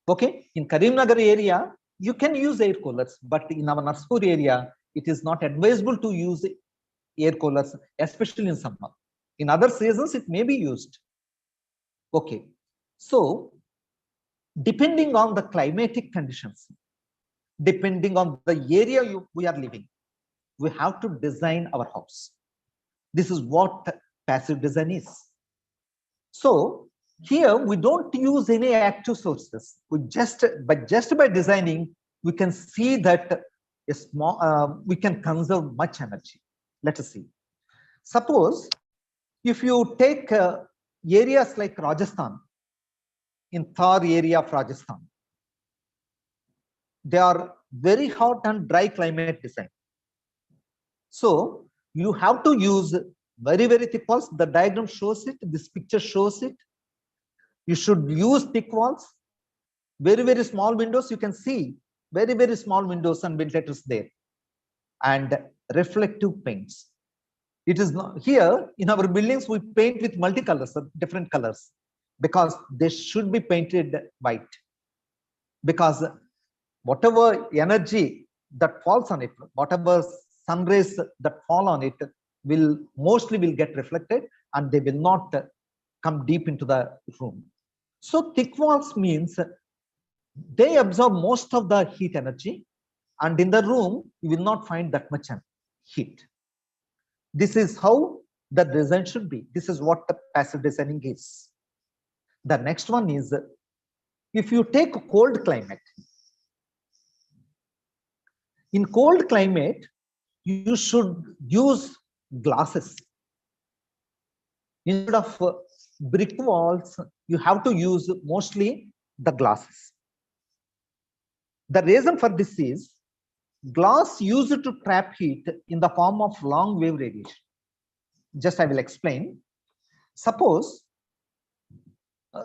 Okay, in Karimnagar area, you can use air coolers, but in our Narsapur area, it is not advisable to use air coolers, especially in summer. In other seasons, it may be used. Okay, so depending on the climatic conditions, depending on the area we are living, we have to design our house. This is what passive design is. So here we don't use any active sources. We just by designing, we can see that a small we can conserve much energy. Let us see. Suppose if you take areas like Rajasthan, in Thar area of Rajasthan, they are very hot and dry climate design. So you have to use very, very thick walls. The diagram shows it. This picture shows it. You should use thick walls. Very, very small windows. You can see very, very small windows and ventilators there, and reflective paints. It is not here in our buildings, we paint with multicolors, different colors, because they should be painted white. Because whatever energy that falls on it, whatever sun rays that fall on it will mostly get reflected, and they will not come deep into the room. So thick walls means they absorb most of the heat energy, and in the room you will not find that much heat. This is how the design should be. This is what the passive designing is. The next one is, if you take a cold climate, in cold climate, you should use glasses. Instead of brick walls, you have to use mostly the glasses. The reason for this is, glass used to trap heat in the form of long wave radiation. Just I will explain. Suppose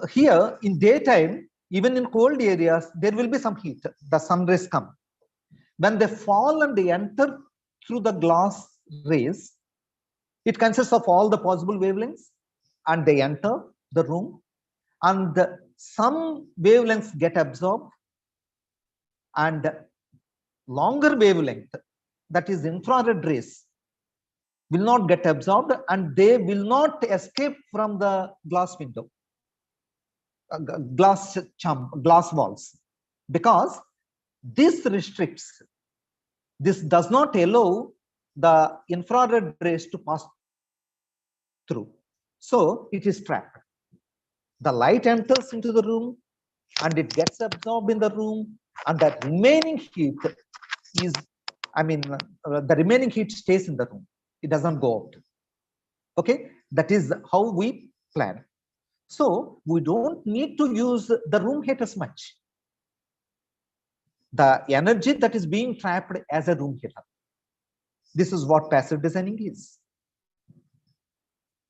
here in daytime, even in cold areas, there will be some heat. The sun rays come. When they fall and they enter through the glass rays, it consists of all the possible wavelengths, and they enter the room, and some wavelengths get absorbed, and longer wavelength, that is infrared rays, will not get absorbed, and they will not escape from the glass window, glass walls, because this restricts, this does not allow the infrared rays to pass through. So it is trapped. The light enters into the room and it gets absorbed in the room, and the remaining heat is, the remaining heat stays in the room. It doesn't go out. Okay, that is how we plan. So we don't need to use the room heat as much. The energy that is being trapped as a room heater. This is what passive designing is.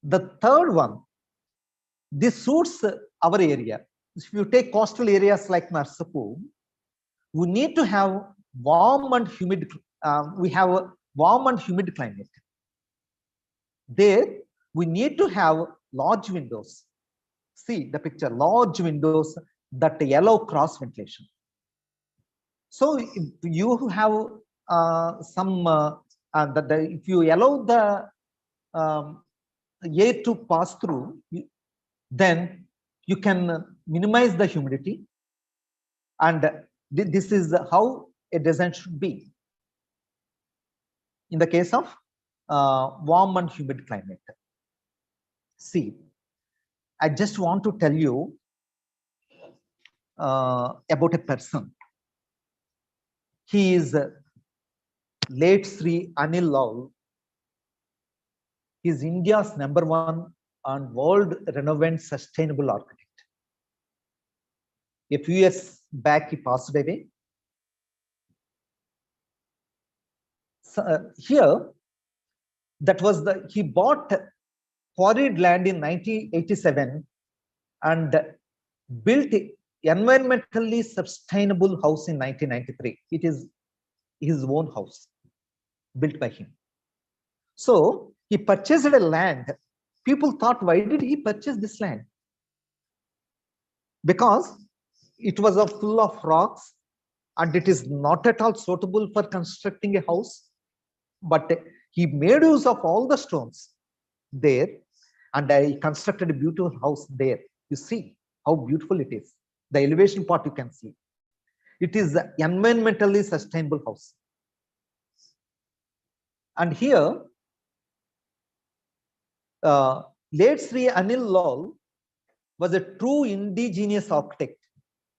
The third one, this suits our area. If you take coastal areas like Narsapur, we need to have warm and humid. We have a warm and humid climate. There, we need to have large windows. See the picture, large windows that allow cross ventilation. So if you have if you allow the air to pass through, then you can minimize the humidity, and this is how a design should be in the case of warm and humid climate. See, I just want to tell you about a person. He is late Sri Anil Lal. He is India's #1 and world renowned sustainable architect. A few years back, he passed away. So, here, that was he bought quarried land in 1987 and built environmentally sustainable house in 1993. It is his own house built by him. So he purchased a land. People thought, why did he purchase this land? Because it was full of rocks and it is not at all suitable for constructing a house. But he made use of all the stones there, and I constructed a beautiful house there. You see how beautiful it is. The elevation part you can see. It is an environmentally sustainable house. And here, late Sri Anil Lal was a true indigenous architect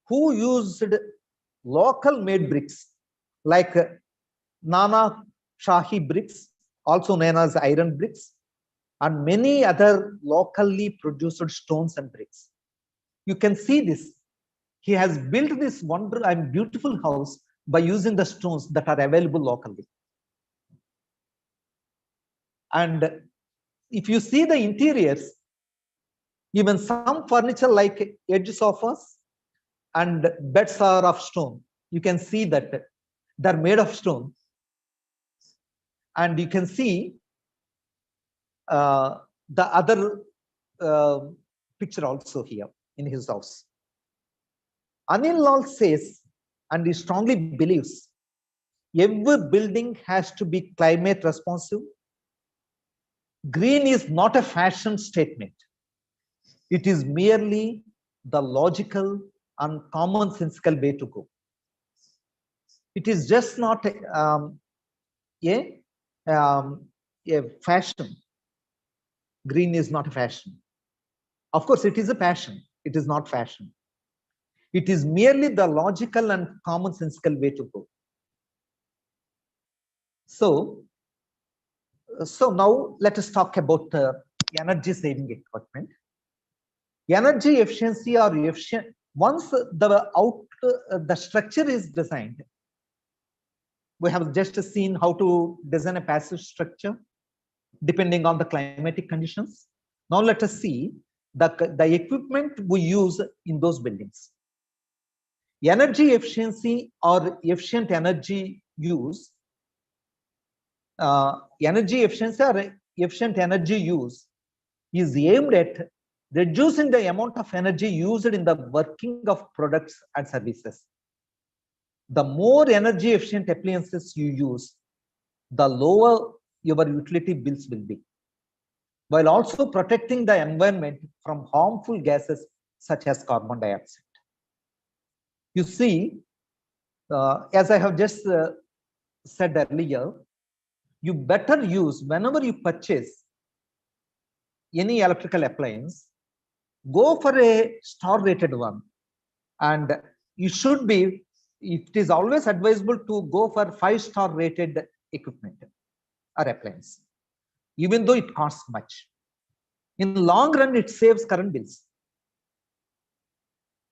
who used local made bricks like Nana Shahi bricks, also known as iron bricks, and many other locally produced stones and bricks. You can see this. He has built this wonderful and beautiful house by using the stones that are available locally. And if you see the interiors, even some furniture like edge sofas and beds are of stone. you can see that they're made of stone. And you can see the other picture also here in his house. Anil Lal says, and he strongly believes, every building has to be climate responsive. Green is not a fashion statement. It is merely the logical and commonsensical way to go. It is just not a fashion. Green is not a fashion. Of course, it is a passion. It is not fashion. It is merely the logical and commonsensical way to go. So now let us talk about energy saving equipment. Energy efficiency or efficient, once the structure is designed, we have just seen how to design a passive structure depending on the climatic conditions. Now let us see the equipment we use in those buildings. Energy efficiency or efficient energy use, energy efficiency or efficient energy use is aimed at reducing the amount of energy used in the working of products and services. The more energy efficient appliances you use, the lower your utility bills will be, while also protecting the environment from harmful gases such as carbon dioxide. You see, as I have just said earlier, you better use, whenever you purchase any electrical appliance, go for a star rated one. And you should be, it is always advisable to go for 5-star rated equipment or appliance, even though it costs much. In the long run, it saves current bills.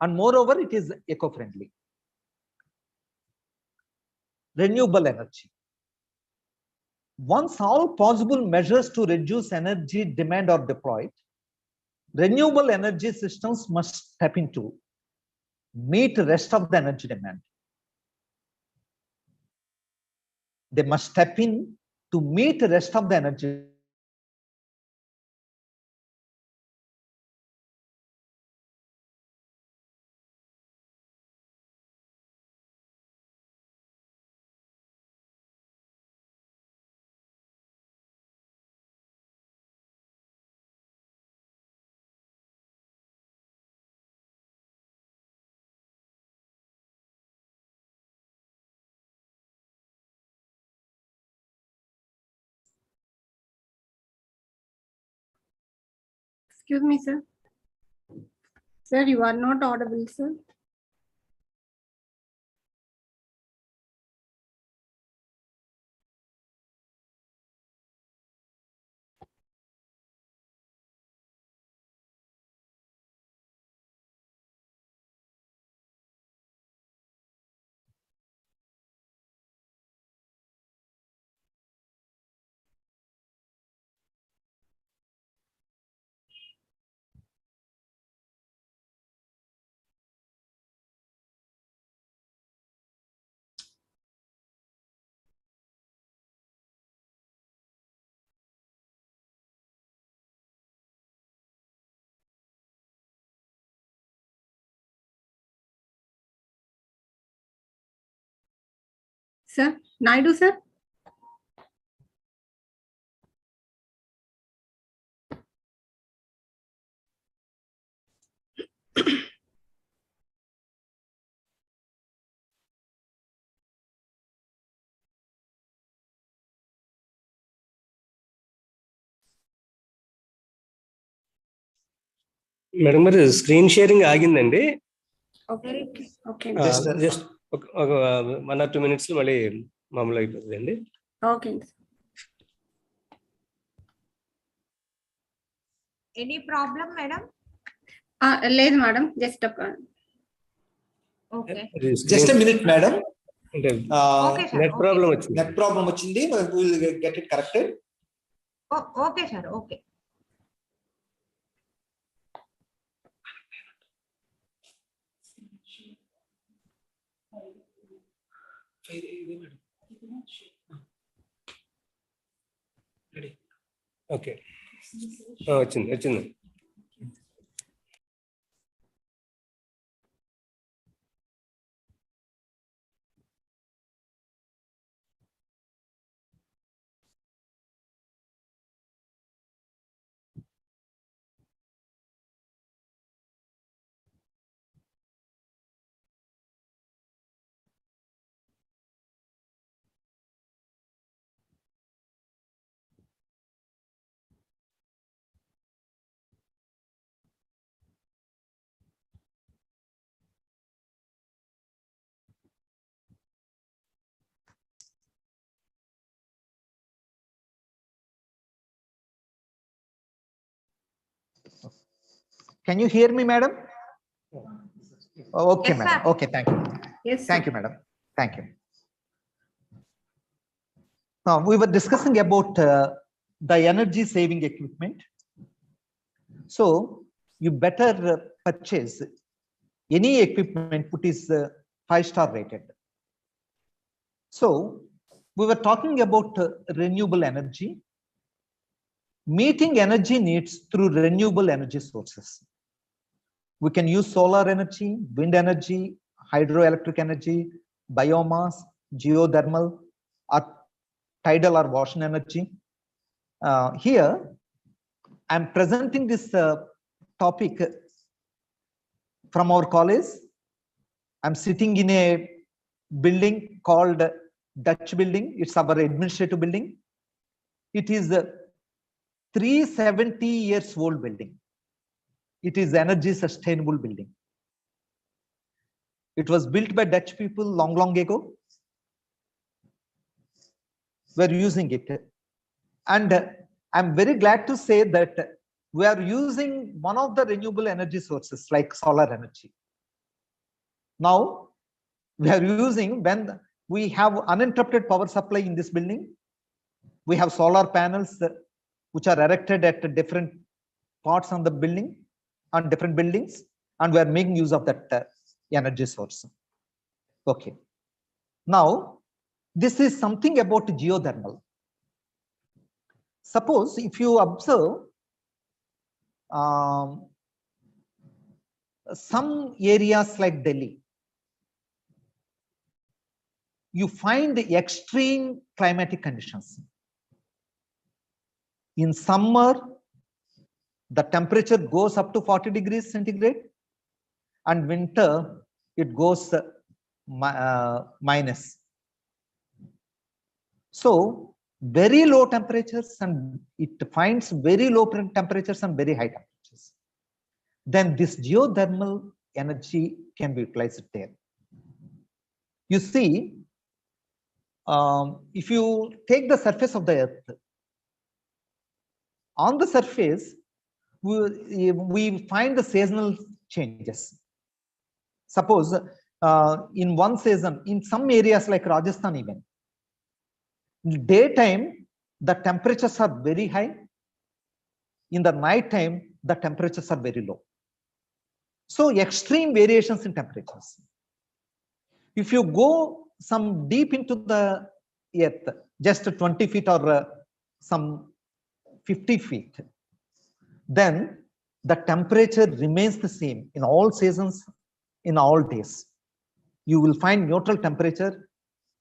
And moreover, it is eco-friendly. Renewable energy. Once all possible measures to reduce energy demand are deployed, renewable energy systems must step into meet the rest of the energy demand. They must step in to meet the rest of the energy.
Excuse me, sir. Sir, you are not audible, sir. Sir, Naidu, sir.
Madam మరి screen sharing ఆగిందండి.
Okay. Okay.
Just ఒక 1 or 2 minutes మళ్ళీ మామూలు అయిపోతుందండి.
Okay.
Any problem, madam?
లేదు madam, just
Okay.
Just a minute, madam.
అంటే
Okay, sir.
Net problem వచ్చింది.
Net problem వచ్చింది. We will get it corrected.
Oh, okay, sir. Okay.
Okay వచ్చింది వచ్చింది.
Can you hear me, madam? Okay,
Yes,
madam.
sir.
Okay, thank you.
Yes,
Thank
sir.
you, madam. Thank you. Now, we were discussing about the energy saving equipment. So, you better purchase any equipment which is 5-star rated. So, we were talking about renewable energy, meeting energy needs through renewable energy sources. We can use solar energy, wind energy, hydroelectric energy, biomass, geothermal, or tidal or ocean energy. Here, I'm presenting this topic from our college. I'm sitting in a building called Dutch building. It's our administrative building. It is a 370 years old building. It is energy sustainable building. It was built by Dutch people long ago. We're using it. And I'm very glad to say that we are using one of the renewable energy sources like solar energy. Now, we are using, when we have uninterrupted power supply in this building, we have solar panels which are erected at different parts of the building, on different buildings, and we are making use of that energy source. Okay. Now, this is something about geothermal. Suppose if you observe some areas like Delhi, you find extreme climatic conditions. In summer, the temperature goes up to 40 degrees centigrade, and winter it goes minus. So very low temperatures, and it finds very low temperatures and very high temperatures. Then this geothermal energy can be utilized there. You see, if you take the surface of the earth, on the surface, we find the seasonal changes. Suppose in one season, in some areas like Rajasthan even, in daytime, the temperatures are very high. In the night time, the temperatures are very low. So extreme variations in temperatures. If you go some deep into the earth, just 20 feet or some 50 feet, then the temperature remains the same in all seasons, in all days. You will find neutral temperature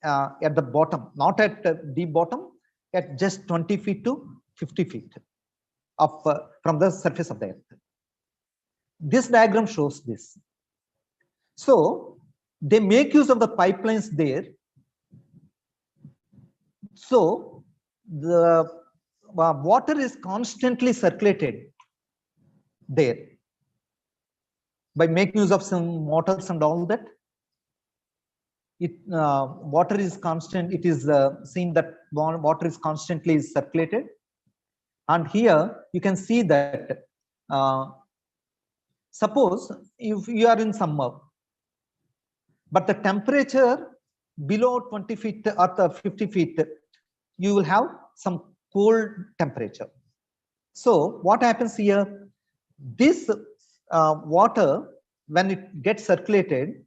at the bottom, not at the deep bottom, at just 20 feet to 50 feet of, from the surface of the earth. This diagram shows this. So they make use of the pipelines there. So the water is constantly circulated there by making use of some motors and all that. Water is constant. It is seen that water is constantly circulated, and here you can see that suppose if you are in summer, but the temperature below 20 feet or 50 feet, you will have some cold temperature. So what happens here? This water, when it gets circulated,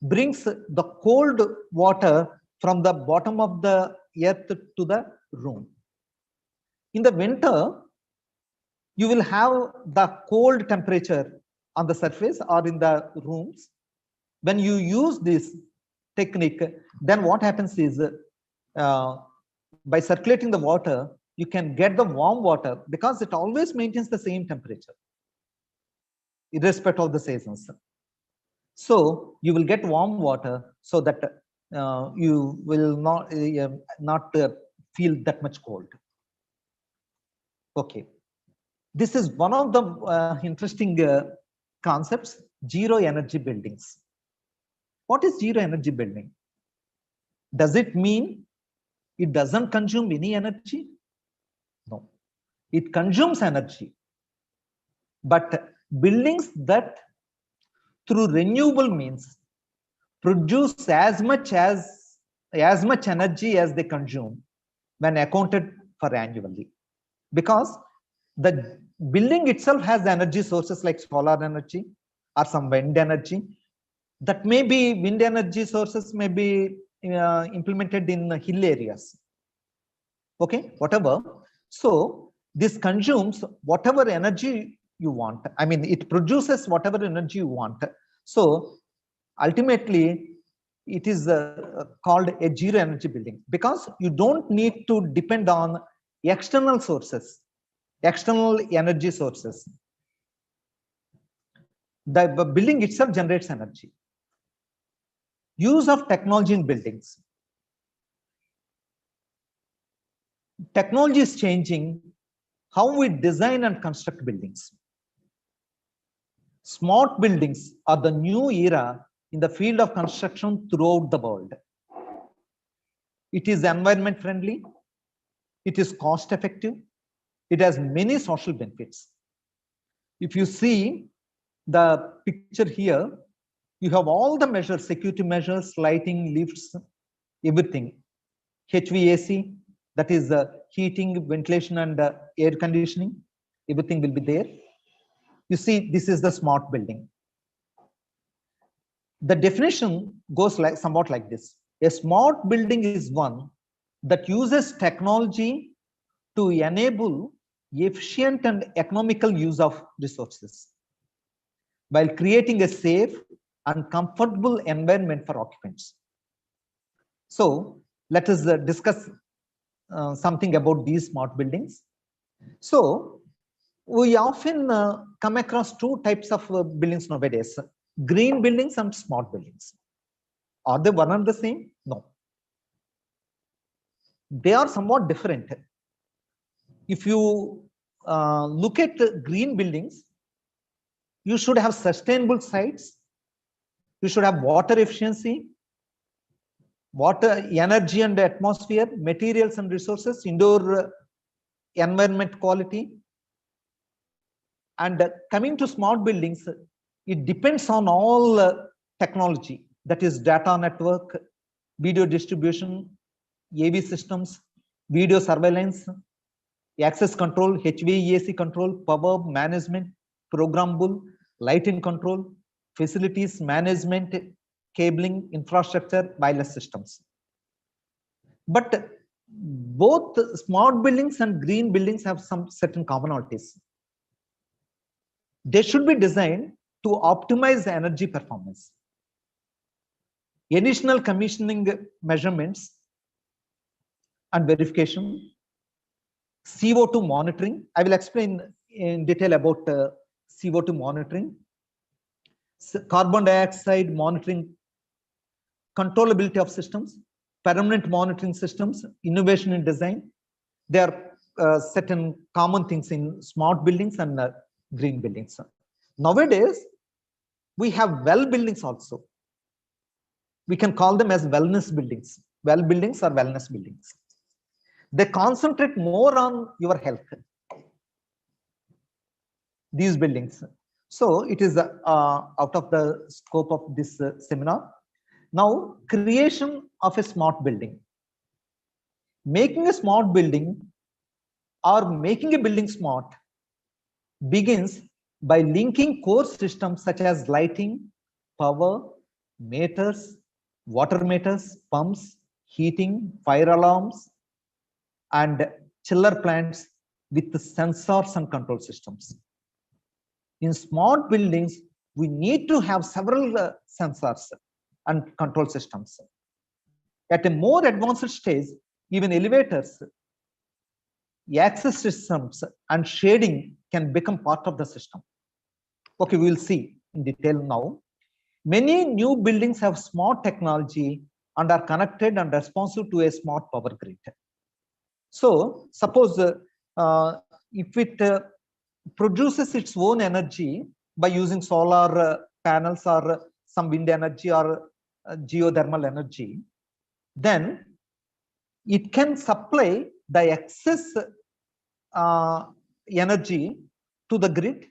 brings the cold water from the bottom of the earth to the room. In the winter, you will have the cold temperature on the surface or in the rooms. When you use this technique, then what happens is by circulating the water, you can get the warm water because it always maintains the same temperature, irrespective of the seasons. So you will get warm water so that you will not feel that much cold. Okay, this is one of the interesting concepts, zero energy buildings. What is zero energy building? Does it mean it doesn't consume any energy? No, it consumes energy, but buildings that through renewable means produce as much energy as they consume when accounted for annually, because the building itself has energy sources like solar energy or some wind energy. That may be wind energy sources may be implemented in hill areas. Okay, whatever. So this consumes whatever energy you want. I mean, it produces whatever energy you want. So ultimately, it is called a zero energy building because you don't need to depend on external sources, external energy sources. The building itself generates energy. Use of technology in buildings. Technology is changing how we design and construct buildings. Smart buildings are the new era in the field of construction throughout the world. It is environment friendly. It is cost effective. It has many social benefits. If you see the picture here, you have all the measures, security measures, lighting, lifts, everything. HVAC, that is heating, ventilation, and air conditioning. Everything will be there. You see, this is the smart building. The definition goes like somewhat like this. A smart building is one that uses technology to enable efficient and economical use of resources while creating a safe and comfortable environment for occupants. So let us discuss something about these smart buildings. So we often come across two types of buildings nowadays: green buildings and smart buildings. Are they one and the same? No. They are somewhat different. If you look at green buildings, you should have sustainable sites. You should have water efficiency, water, energy and atmosphere, materials and resources, indoor environment quality. And coming to smart buildings, it depends on all technology, that is data network, video distribution, AV systems, video surveillance, access control, HVAC control, power management, programmable, lighting control, facilities management, cabling, infrastructure, wireless systems. But both smart buildings and green buildings have some certain commonalities. They should be designed to optimize the energy performance. Initial commissioning measurements and verification, CO2 monitoring. I will explain in detail about CO2 monitoring, carbon dioxide monitoring, controllability of systems, permanent monitoring systems, innovation in design. There are certain common things in smart buildings and green buildings. Nowadays, we have well buildings also. We can call them as wellness buildings. Well buildings or wellness buildings. They concentrate more on your health. These buildings. So it is out of the scope of this seminar. Now, creation of a smart building. Making a smart building or making a building smart begins by linking core systems such as lighting, power, meters, water meters, pumps, heating, fire alarms, and chiller plants with sensors and control systems. In smart buildings, we need to have several sensors and control systems. At a more advanced stage, even elevators, access systems, and shading can become part of the system. Okay, we will see in detail now. Many new buildings have smart technology and are connected and responsive to a smart power grid. So, suppose if it produces its own energy by using solar panels or some wind energy or geothermal energy, then it can supply the excess energy to the grid,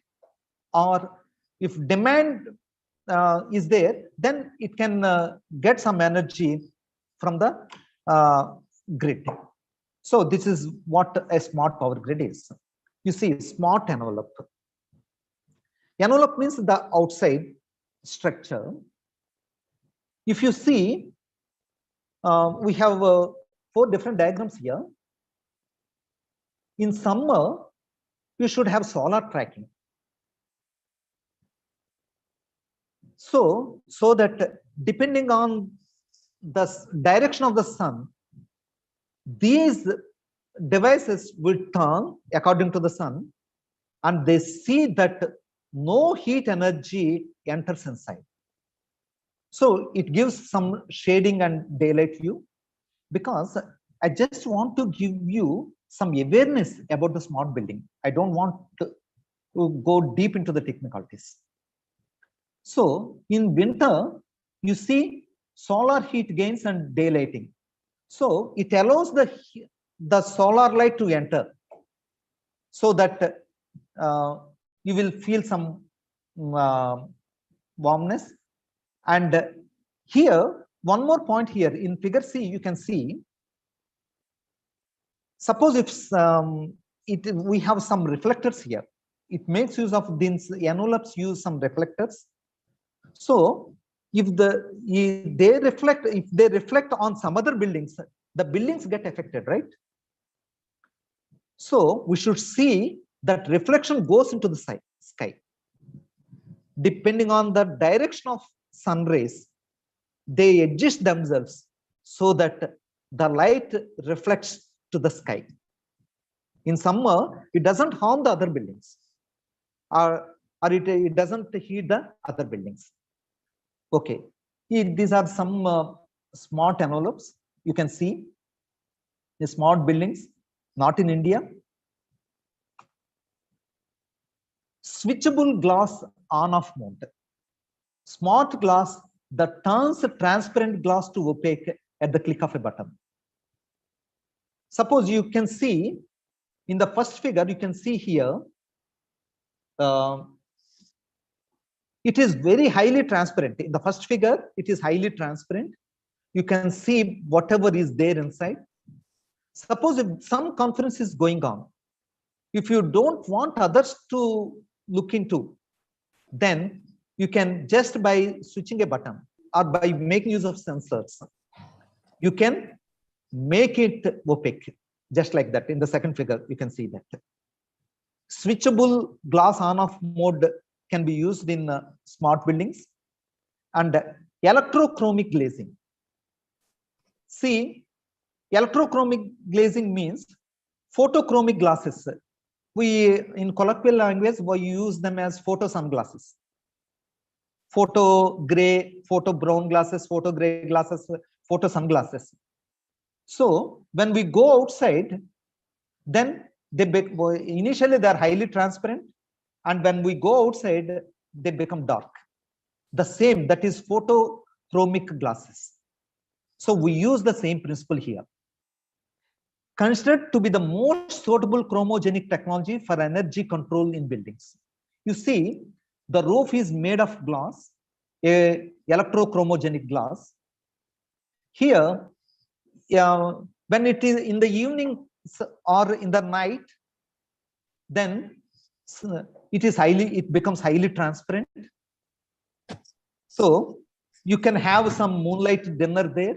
or if demand is there, then it can get some energy from the grid. So this is what a smart power grid is. You see, smart envelope. Envelope means the outside structure. If you see, we have 4 different diagrams here. In summer, you should have solar tracking. So that depending on the direction of the sun, these devices will turn according to the sun, and they see that no heat energy enters inside. So it gives some shading and daylight view, because I just want to give you some awareness about the smart building. I don't want to go deep into the technicalities. So in winter, you see solar heat gains and daylighting. So it allows the solar light to enter, so that you will feel some warmness. And here, one more point here in figure C, you can see, suppose if we have some reflectors here, it makes use of these envelopes, use some reflectors. So if they reflect on some other buildings, the buildings get affected, right? So we should see that reflection goes into the sky. Depending on the direction of sun rays, they adjust themselves so that the light reflects to the sky. In summer, it doesn't harm the other buildings, or it doesn't heat the other buildings. Okay, these are some smart envelopes. You can see the smart buildings, not in India. Switchable glass on-off mode. Smart glass that turns transparent glass to opaque at the click of a button. Suppose you can see in the first figure, you can see here, it is very highly transparent. In the first figure, it is highly transparent. You can see whatever is there inside. Suppose if some conference is going on, if you don't want others to look into, then you can just by switching a button or by making use of sensors, you can make it opaque, just like that. In the second figure, you can see that. Switchable glass on-off mode can be used in smart buildings. And electrochromic glazing. See, electrochromic glazing means photochromic glasses. We, in colloquial language, we use them as photo sunglasses. Photo gray, photo brown glasses, photo gray glasses, photo sunglasses. So when we go outside, then initially they are highly transparent, and when we go outside, they become dark. The same, that is photochromic glasses. So we use the same principle here. Considered to be the most suitable chromogenic technology for energy control in buildings. You see, the roof is made of glass, a electrochromogenic glass. Here, when it is in the evening or in the night, then it becomes highly transparent. So you can have some moonlight dinner there,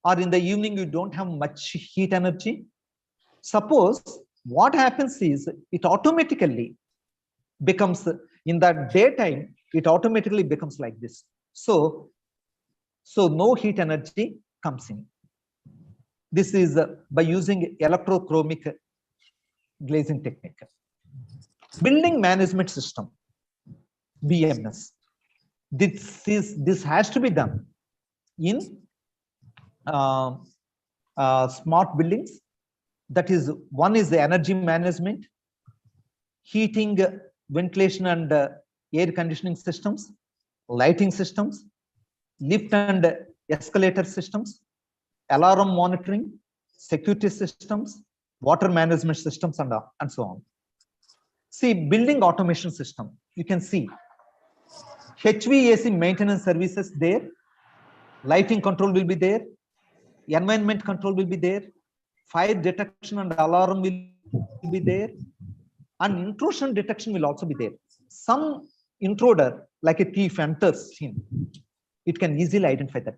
or in the evening you don't have much heat energy. Suppose what happens is it automatically becomes, in the daytime, it automatically becomes like this. So no heat energy comes in. This is by using electrochromic glazing technique. Building management system, BMS. This has to be done in smart buildings. That is, one is the energy management, heating, ventilation and air conditioning systems, lighting systems, lift and escalator systems, alarm monitoring, security systems, water management systems, and so on. See, building automation system, you can see HVAC maintenance services there, lighting control will be there, environment control will be there, fire detection and alarm will be there, and intrusion detection will also be there. Some intruder, like a thief, enters in, it can easily identify that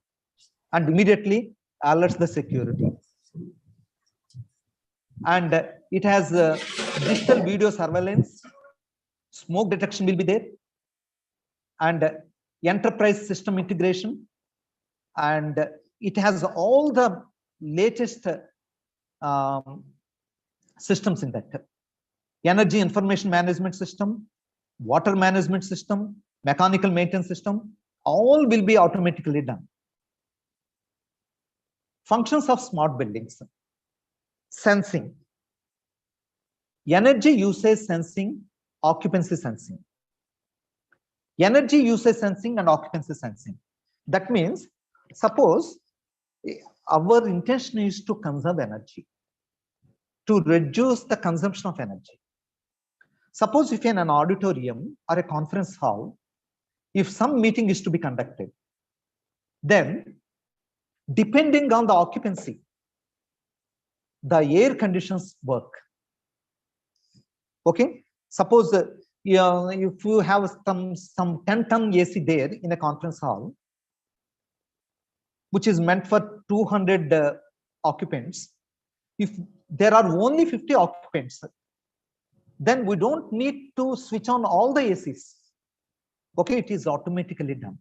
and immediately alerts the security. And it has digital video surveillance, smoke detection will be there, and enterprise system integration, and it has all the latest systems in that. Energy information management system, water management system, mechanical maintenance system, all will be automatically done. Functions of smart buildings. Sensing. Energy usage sensing, occupancy sensing. Energy usage sensing and occupancy sensing. That means, suppose our intention is to conserve energy, to reduce the consumption of energy. Suppose if in an auditorium or a conference hall, if some meeting is to be conducted, then depending on the occupancy, the air conditions work. Okay, suppose if you have some 10-ton AC there in a conference hall, which is meant for 200 occupants, if there are only 50 occupants, then we don't need to switch on all the ACs. Okay, it is automatically done.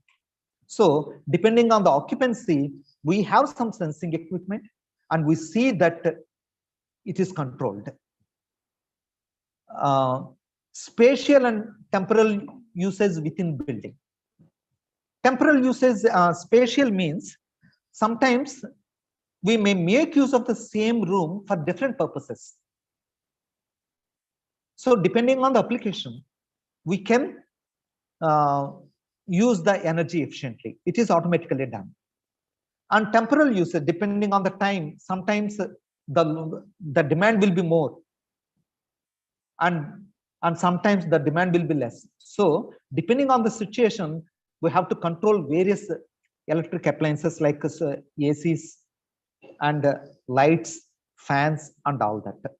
So depending on the occupancy, we have some sensing equipment and we see that it is controlled. Spatial and temporal usage within building. Temporal usage, spatial means sometimes we may make use of the same room for different purposes. So depending on the application, we can use the energy efficiently. It is automatically done. And temporal usage, depending on the time, sometimes the demand will be more, and sometimes the demand will be less. So depending on the situation, we have to control various electric appliances like ACs and lights, fans, and all that.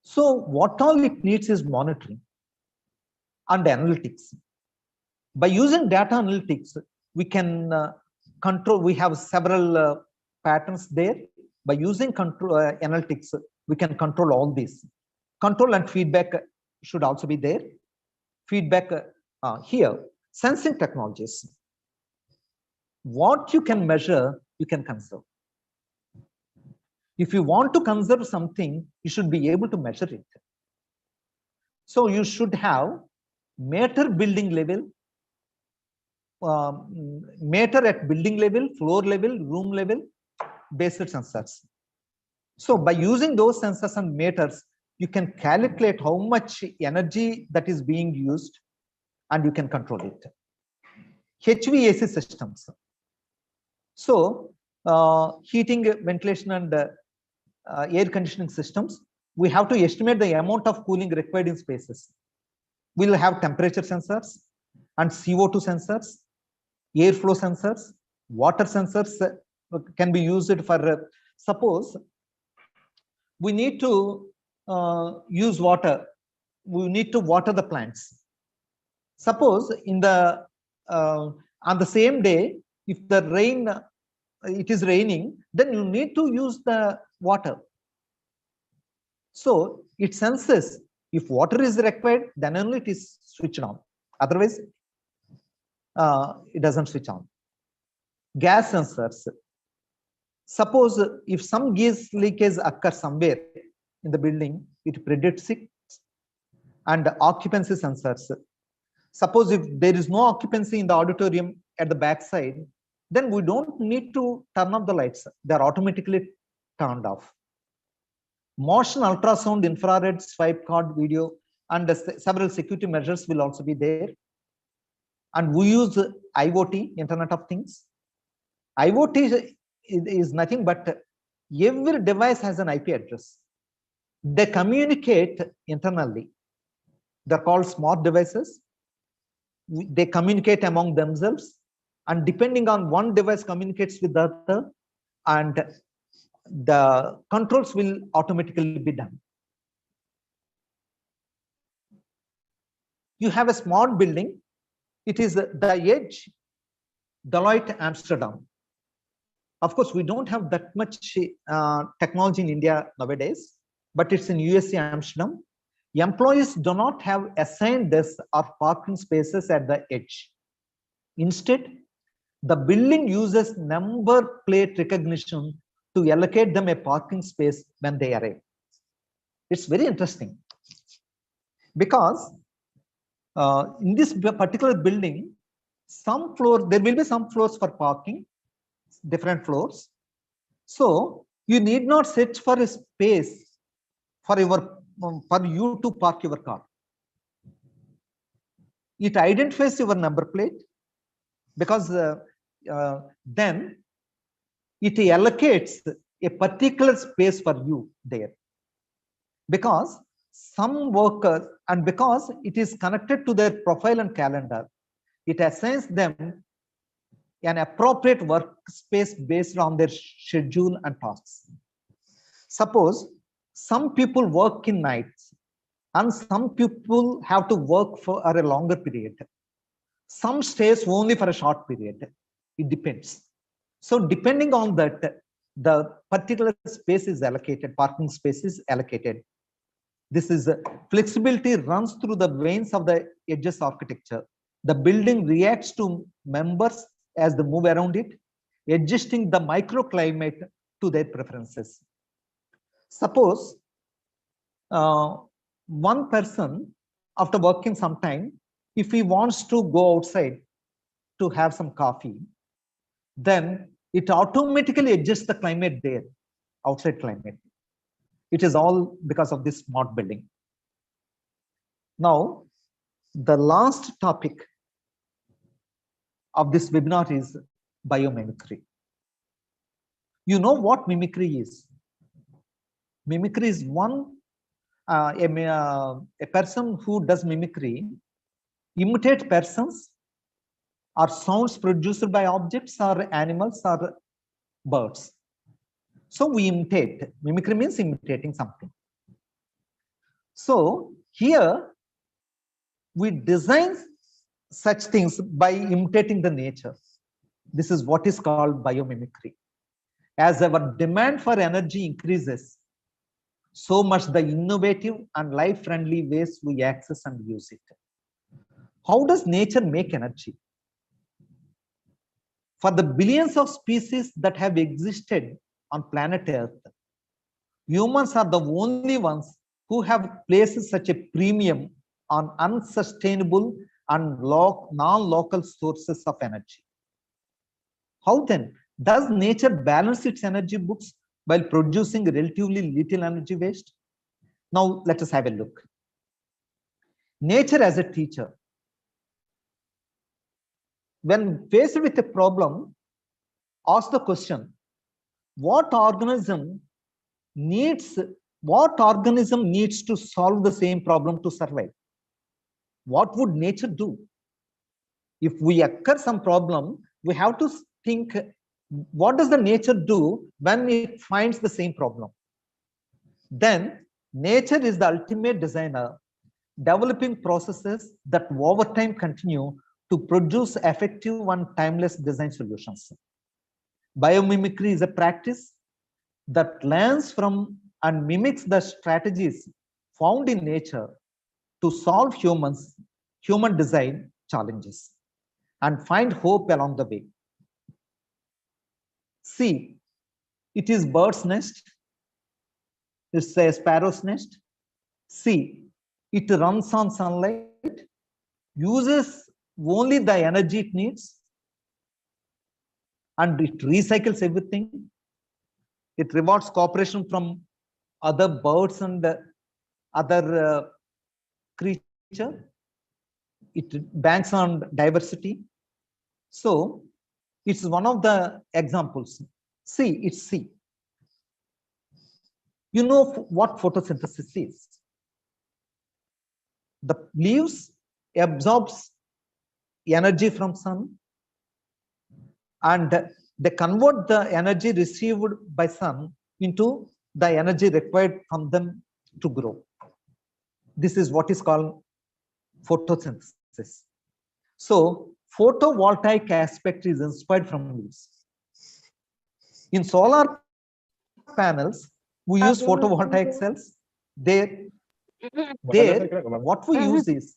So what all it needs is monitoring and analytics. By using data analytics, we can control. We have several patterns there. By using control analytics, we can control all these. Control and feedback should also be there. Feedback here, sensing technologies. What you can measure, you can conserve. If you want to conserve something, you should be able to measure it. So you should have meter building level, meter at building level, floor level, room level, based sensors. So by using those sensors and meters, you can calculate how much energy that is being used and you can control it. HVAC systems. So heating, ventilation, and air conditioning systems, we have to estimate the amount of cooling required in spaces. We'll have temperature sensors and CO2 sensors, airflow sensors, water sensors can be used for, suppose we need to use water, we need to water the plants. Suppose in the On the same day, if the rain, it is raining, then you need to use the water. So it senses if water is required, then only it is switched on. Otherwise, it doesn't switch on. Gas sensors. Suppose if some gas leakage occurs somewhere in the building, it predicts it. And occupancy sensors. Suppose if there is no occupancy in the auditorium at the back side, then we don't need to turn off the lights. They are automatically turned off. Motion, ultrasound, infrared, swipe card video, and several security measures will also be there. And we use IoT, Internet of Things. IoT is nothing but every device has an IP address. They communicate internally. They're called smart devices. They communicate among themselves, and depending on one device communicates with the other, and the controls will automatically be done. You have a smart building. It is the Edge, Deloitte, Amsterdam. Of course, we don't have that much technology in India nowadays, but it's in USA, Amsterdam. Employees do not have assigned desks or parking spaces at the edge. Instead, the building uses number plate recognition to allocate them a parking space when they arrive. It's very interesting because in this particular building, some floor, there will be some floors for parking, different floors. So you need not search for a space for you to park your car. It identifies your number plate because then it allocates a particular space for you there. Because some workers, and because it is connected to their profile and calendar, it assigns them an appropriate workspace based on their schedule and tasks. Suppose some people work in nights and some people have to work for a longer period. Some stays only for a short period. It depends. So depending on that, the particular space is allocated, parking space is allocated. This is flexibility runs through the veins of the edges architecture. The building reacts to members as they move around it, adjusting the microclimate to their preferences. Suppose one person, after working some time, if he wants to go outside to have some coffee, then it automatically adjusts the climate there, outside climate. It is all because of this smart building. Now, the last topic of this webinar is biomimicry. You know what mimicry is? Mimicry is a person who does mimicry, imitate persons or sounds produced by objects or animals or birds. So we imitate. Mimicry means imitating something. So here we design such things by imitating the nature. This is what is called biomimicry. As our demand for energy increases, so much the innovative and life-friendly ways we access and use it. How does nature make energy? For the billions of species that have existed on planet Earth, humans are the only ones who have placed such a premium on unsustainable and non-local sources of energy. How then does nature balance its energy books while producing relatively little energy waste? Now let us have a look. Nature as a teacher. When faced with a problem, ask the question, what organism needs to solve the same problem to survive? What would nature do? If we occur some problem, we have to think, what does the nature do when it finds the same problem? Then nature is the ultimate designer, developing processes that over time continue to produce effective and timeless design solutions. Biomimicry is a practice that learns from and mimics the strategies found in nature to solve human design challenges and find hope along the way. See, it is bird's nest. It's a sparrow's nest. See, it runs on sunlight, uses only the energy it needs, and it recycles everything. It rewards cooperation from other birds and other creatures. It banks on diversity. So it's one of the examples. See. You know what photosynthesis is? The leaves absorbs energy from sun, and they convert the energy received by sun into the energy required from them to grow. This is what is called photosynthesis. So photovoltaic aspect is inspired from leaves. In solar panels, we use photovoltaic cells. There, what we use is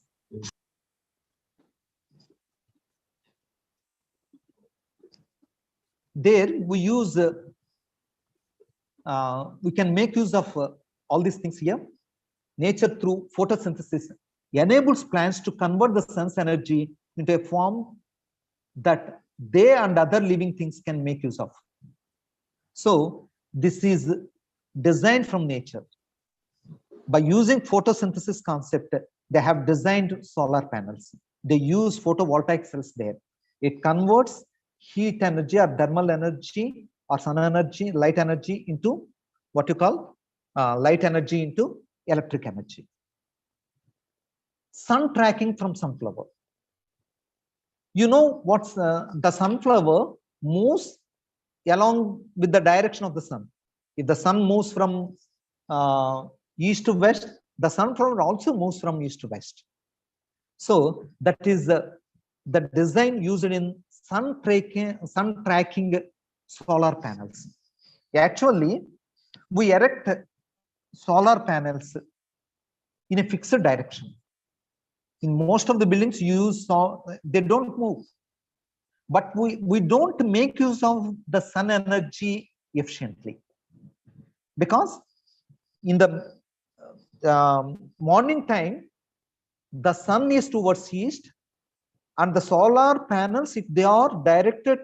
we can make use of all these things here. Nature through photosynthesis enables plants to convert the sun's energy into a form that they and other living things can make use of. So this is designed from nature. By using photosynthesis concept, they have designed solar panels. They use photovoltaic cells there. It converts heat energy or thermal energy or sun energy, light energy into what you call light energy into electric energy. Sun tracking from sunflower. You know what's the sunflower moves along with the direction of the sun. If the sun moves from east to west, the sunflower also moves from east to west. So that is the design used in sun tracking solar panels. Actually, we erect solar panels in a fixed direction. In most of the buildings, they don't move. But we don't make use of the sun energy efficiently, because in the morning time, the sun is towards east, and the solar panels, if they are directed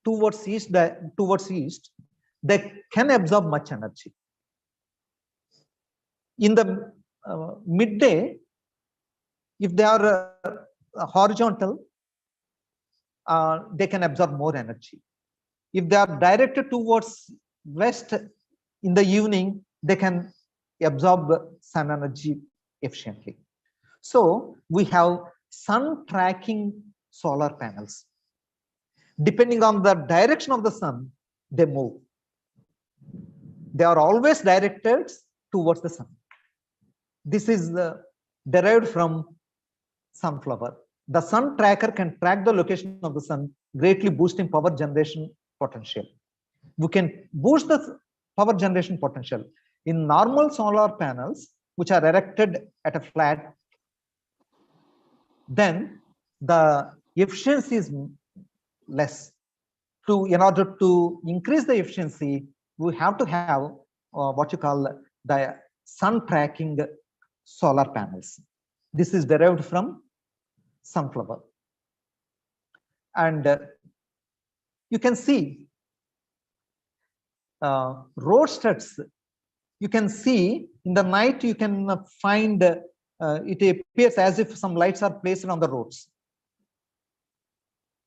towards east, they can absorb much energy. In the midday, if they are horizontal, they can absorb more energy. If they are directed towards west in the evening, they can absorb sun energy efficiently. So we have sun tracking solar panels. Depending on the direction of the sun, they move. They are always directed towards the sun. This is derived from sunflower. The sun tracker can track the location of the sun, greatly boosting power generation potential. We can boost the power generation potential. In normal solar panels, which are erected at a flat, then the efficiency is less. In order to increase the efficiency, we have to have what you call the sun tracking solar panels. This is derived from sunflower. And you can see road studs. You can see in the night, you can find it appears as if some lights are placed on the roads.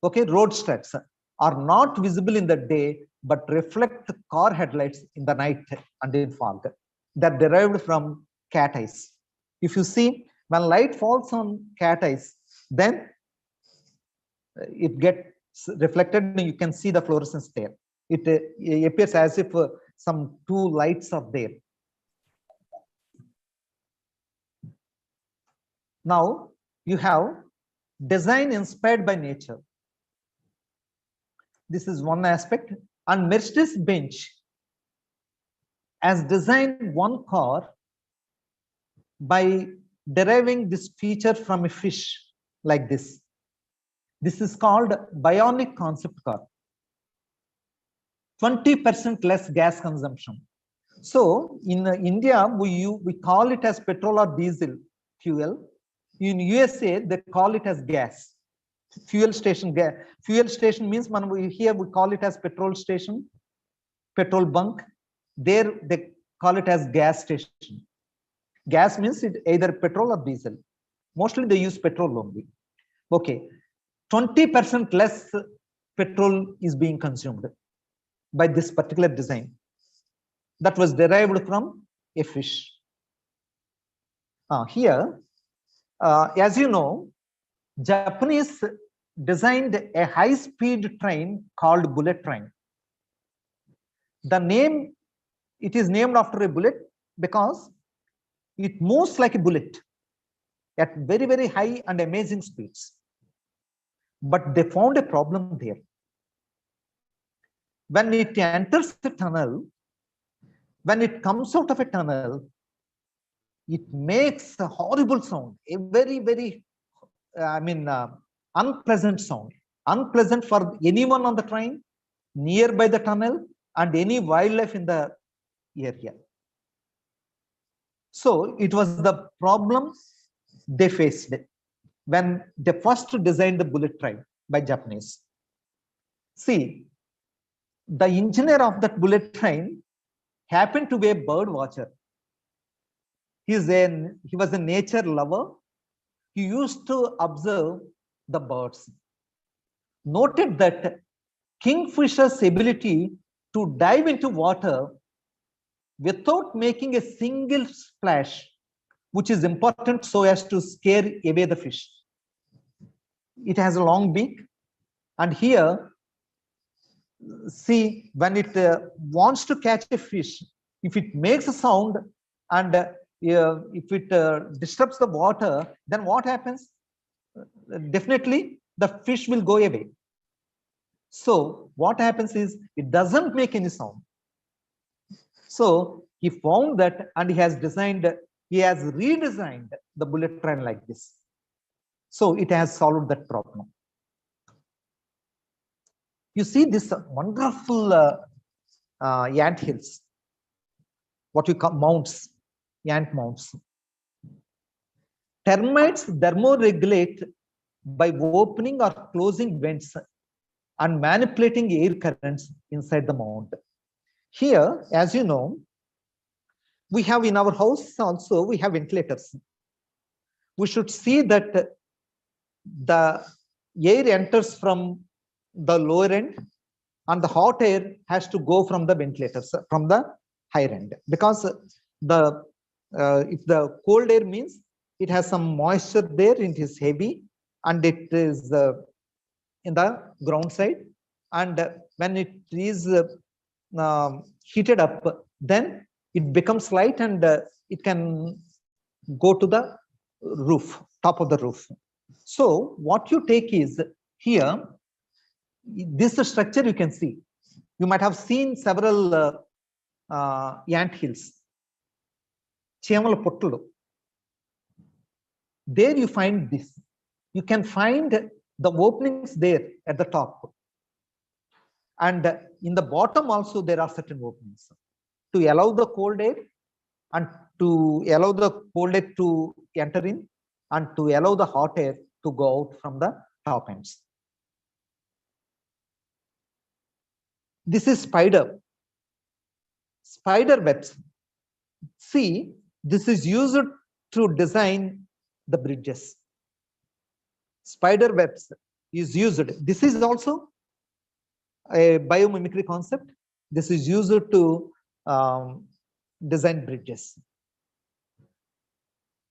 Okay, road studs are not visible in the day, but reflect the car headlights in the night and in fog. They're derived from cat eyes. If you see, when light falls on cat eyes, then it gets reflected and you can see the fluorescence there. It appears as if some two lights are there. Now you have design inspired by nature. This is one aspect. And Mercedes-Benz has designed one car by deriving this feature from a fish like this. This is called bionic concept car. 20% less gas consumption. So in India, we call it as petrol or diesel fuel. In USA, they call it as gas. Fuel station gas. Fuel station means here we call it as petrol station, petrol bunk. There they call it as gas station. Gas means it either petrol or diesel. Mostly they use petrol only. Okay, 20% less petrol is being consumed by this particular design that was derived from a fish. Here, as you know, Japanese designed a high-speed train called bullet train. The name, it is named after a bullet because it moves like a bullet at very, very high and amazing speeds. But they found a problem there. When it enters the tunnel, when it comes out of a tunnel, it makes a horrible sound, a very, very, unpleasant sound. Unpleasant for anyone on the train, nearby the tunnel, and any wildlife in the area. So it was the problem they faced when they first designed the bullet train by Japanese. See, the engineer of that bullet train happened to be a bird watcher. He was a nature lover. He used to observe the birds. Noted that kingfisher's ability to dive into water without making a single splash, which is important so as to scare away the fish. It has a long beak, and here, see, when it wants to catch a fish, if it makes a sound and if it disturbs the water, then what happens? Definitely the fish will go away. So what happens is it doesn't make any sound. So he found that, and he has redesigned the bullet train like this. So it has solved that problem. You see this wonderful ant hills, what we call mounts, ant mounts. Termites thermoregulate by opening or closing vents and manipulating air currents inside the mount. Here, as you know, we have in our house also, we have ventilators. We should see that the air enters from the lower end and the hot air has to go from the ventilators, from the higher end, because if the cold air means it has some moisture there, it is heavy and it is in the ground side, and when it is heated up, then it becomes light and it can go to the roof, top of the roof. So what you take is here, this structure you can see. You might have seen several ant hills. There you find this. You can find the openings there at the top. And in the bottom also there are certain openings to allow the cold air and to allow the cold air to enter in and to allow the hot air to go out from the top ends. This is spider webs. See, this is used to design the bridges. Spider webs is used. This is also a biomimicry concept. This is used to design bridges.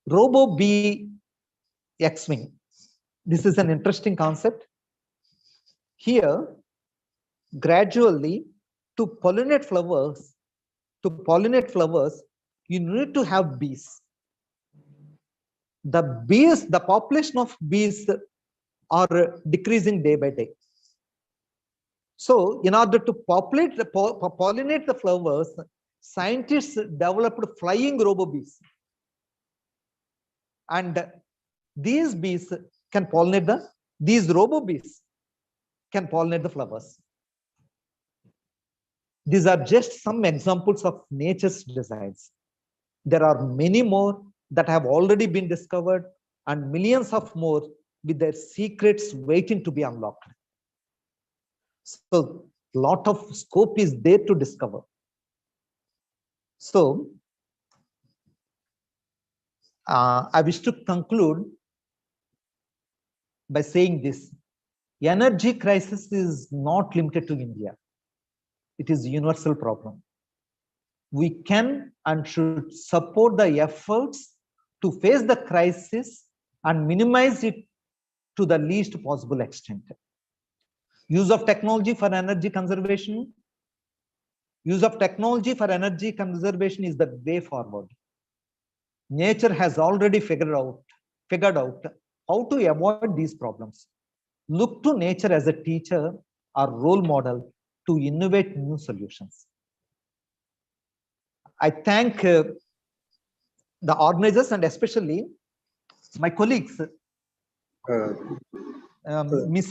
Robo-bee X-wing. This is an interesting concept. Here, gradually, to pollinate flowers, you need to have bees. The population of bees are decreasing day by day. So in order to pollinate the flowers, scientists developed flying robo-bees. And these bees can pollinate these robo-bees can pollinate the flowers. These are just some examples of nature's designs. There are many more that have already been discovered and millions of more with their secrets waiting to be unlocked. So a lot of scope is there to discover. So I wish to conclude by saying this: energy crisis is not limited to India. It is a universal problem. We can and should support the efforts to face the crisis and minimize it to the least possible extent. Use of technology for energy conservation. Use of technology for energy conservation is the way forward. Nature has already figured out how to avoid these problems. Look to nature as a teacher or role model to innovate new solutions. I thank the organizers and especially my colleagues, Miss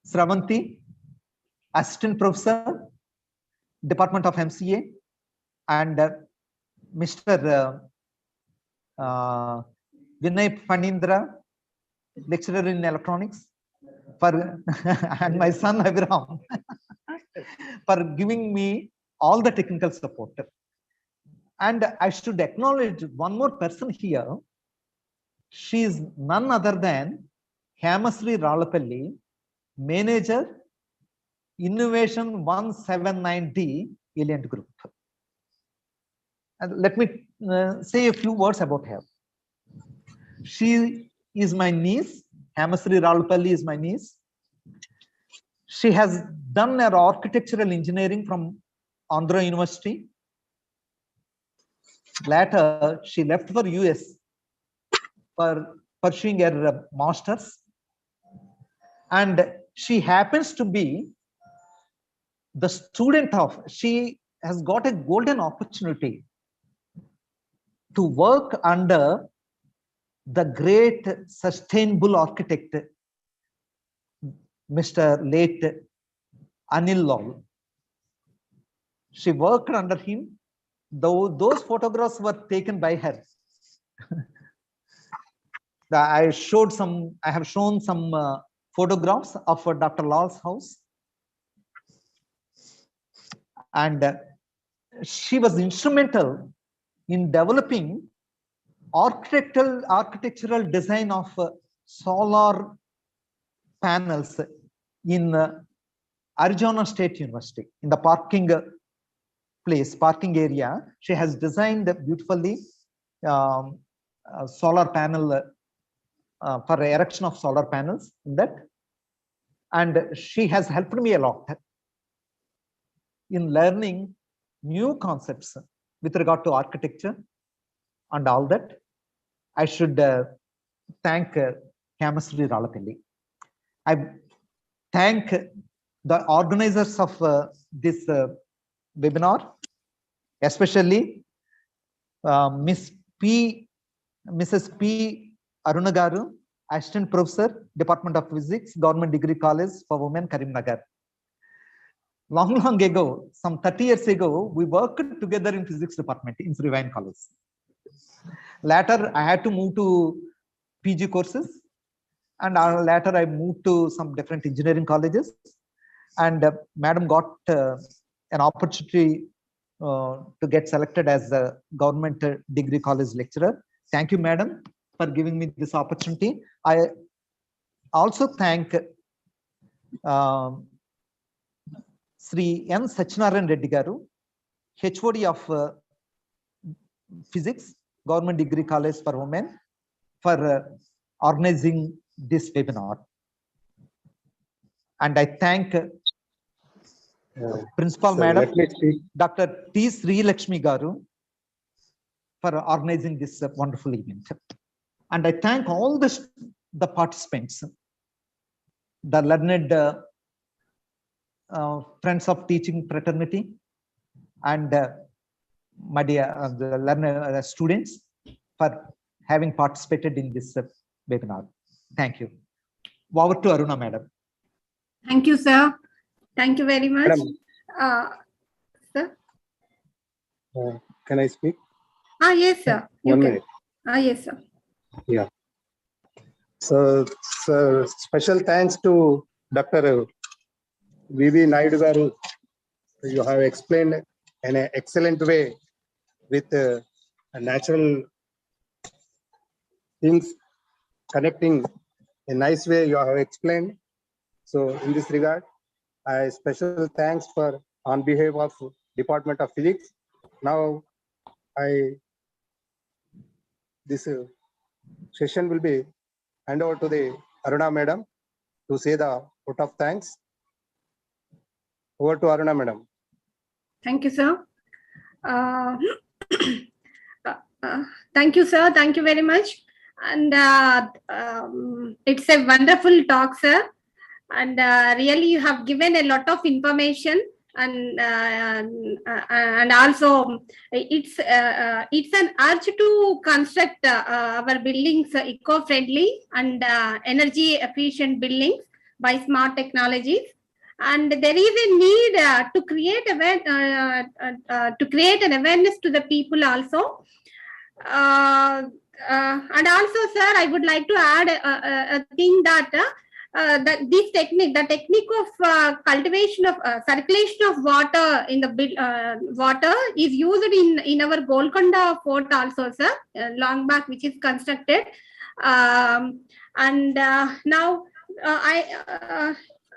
Sravanti, Assistant Professor, Department of MCA, and Mr. Vinay Panindra, Lecturer in Electronics, and my son Aviram, for giving me all the technical support. And I should acknowledge one more person here. She is none other than Hemasri Ralapalli, Manager, Innovation 179D, Alliant Group. And let me say a few words about her. She is my niece. Hemasri Ralapalli is my niece. She has done her architectural engineering from Andhra University. Later, she left for US for pursuing her master's. And she happens to be the student of, she has got a golden opportunity to work under the great sustainable architect, Mr. late Anil Lal. She worked under him, though those photographs were taken by her. I have shown some photographs of Dr. Lal's house. And she was instrumental in developing architectural design of solar panels in Arizona State University, in the parking area. She has designed beautifully solar panel for erection of solar panels in that. And she has helped me a lot in learning new concepts with regard to architecture and all that. I should thank Hemasri Ralapalli. I thank the organizers of this webinar, especially Mrs. P. Arunagaru, Assistant Professor, Department of Physics, Government Degree College for Women, Karimnagar. Long ago, some 30 years ago, we worked together in physics department in Srivine College. Later, I had to move to PG courses, and later I moved to some different engineering colleges. And Madam got an opportunity to get selected as a government degree college lecturer. Thank you, Madam, for giving me this opportunity. I also thank Sri N. Sachinaran Reddy Garu, HOD of Physics, Government Degree College for Women, for organizing this webinar. And I thank Principal Madam, Dr. T. Sri Lakshmi Garu, for organizing this wonderful event. And I thank all the participants, the learned friends of teaching fraternity, and my dear the learner students for having participated in this webinar. Thank you. Over to Aruna, madam.
Thank you, sir. Thank you very much.
Madam.
Sir?
Can I speak?
Yes, sir. You
1
can.
minute.
Yes, sir.
Yeah. So special thanks to Dr. V.V. Naidu garu. You have explained in an excellent way with a natural things connecting a nice way you have explained. So in this regard, I special thanks for on behalf of Department of Physics. Now this session will be hand over to the Aruna madam to say the vote of thanks. Over to Aruna madam.
Thank you, sir. Thank you, sir. Thank you very much. And it's a wonderful talk, sir. And really, you have given a lot of information, and also it's an urge to construct our buildings eco-friendly and energy efficient buildings by smart technologies. And there is a need to create an awareness to the people also. And also, sir, I would like to add a thing that this technique, the technique of cultivation of circulation of water in the water is used in our Golconda fort also, sir, long back, which is constructed. Now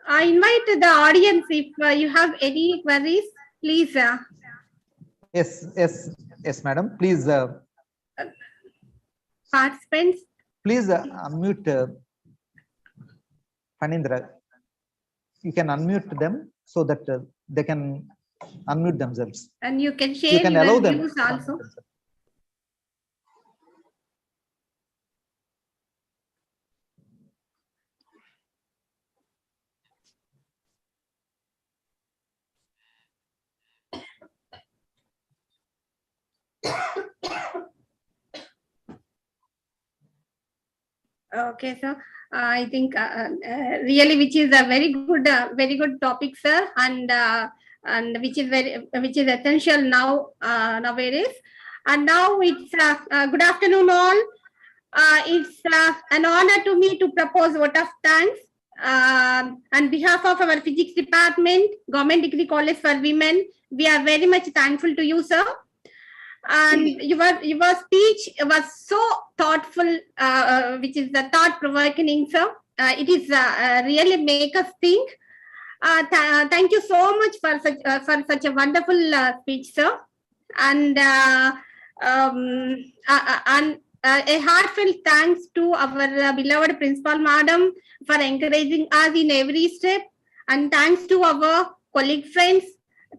I invite the audience, if you have any queries, please.
Yes, madam. Please,
participants.
Please unmute Phanindra. You can unmute them so that they can unmute themselves.
And you can share
you can
your
allow them
views also. Okay, sir. I think really, which is a very good topic, sir, and which is essential now nowadays. And now it's good afternoon all. It's an honor to me to propose vote of thanks on behalf of our physics department, Government Degree College for Women. We are very much thankful to you, sir. And your speech was so thoughtful, which is the thought-provoking, sir. It is really make us think. Thank you so much for such a wonderful speech, sir. And a heartfelt thanks to our beloved principal madam for encouraging us in every step, and thanks to our colleague friends,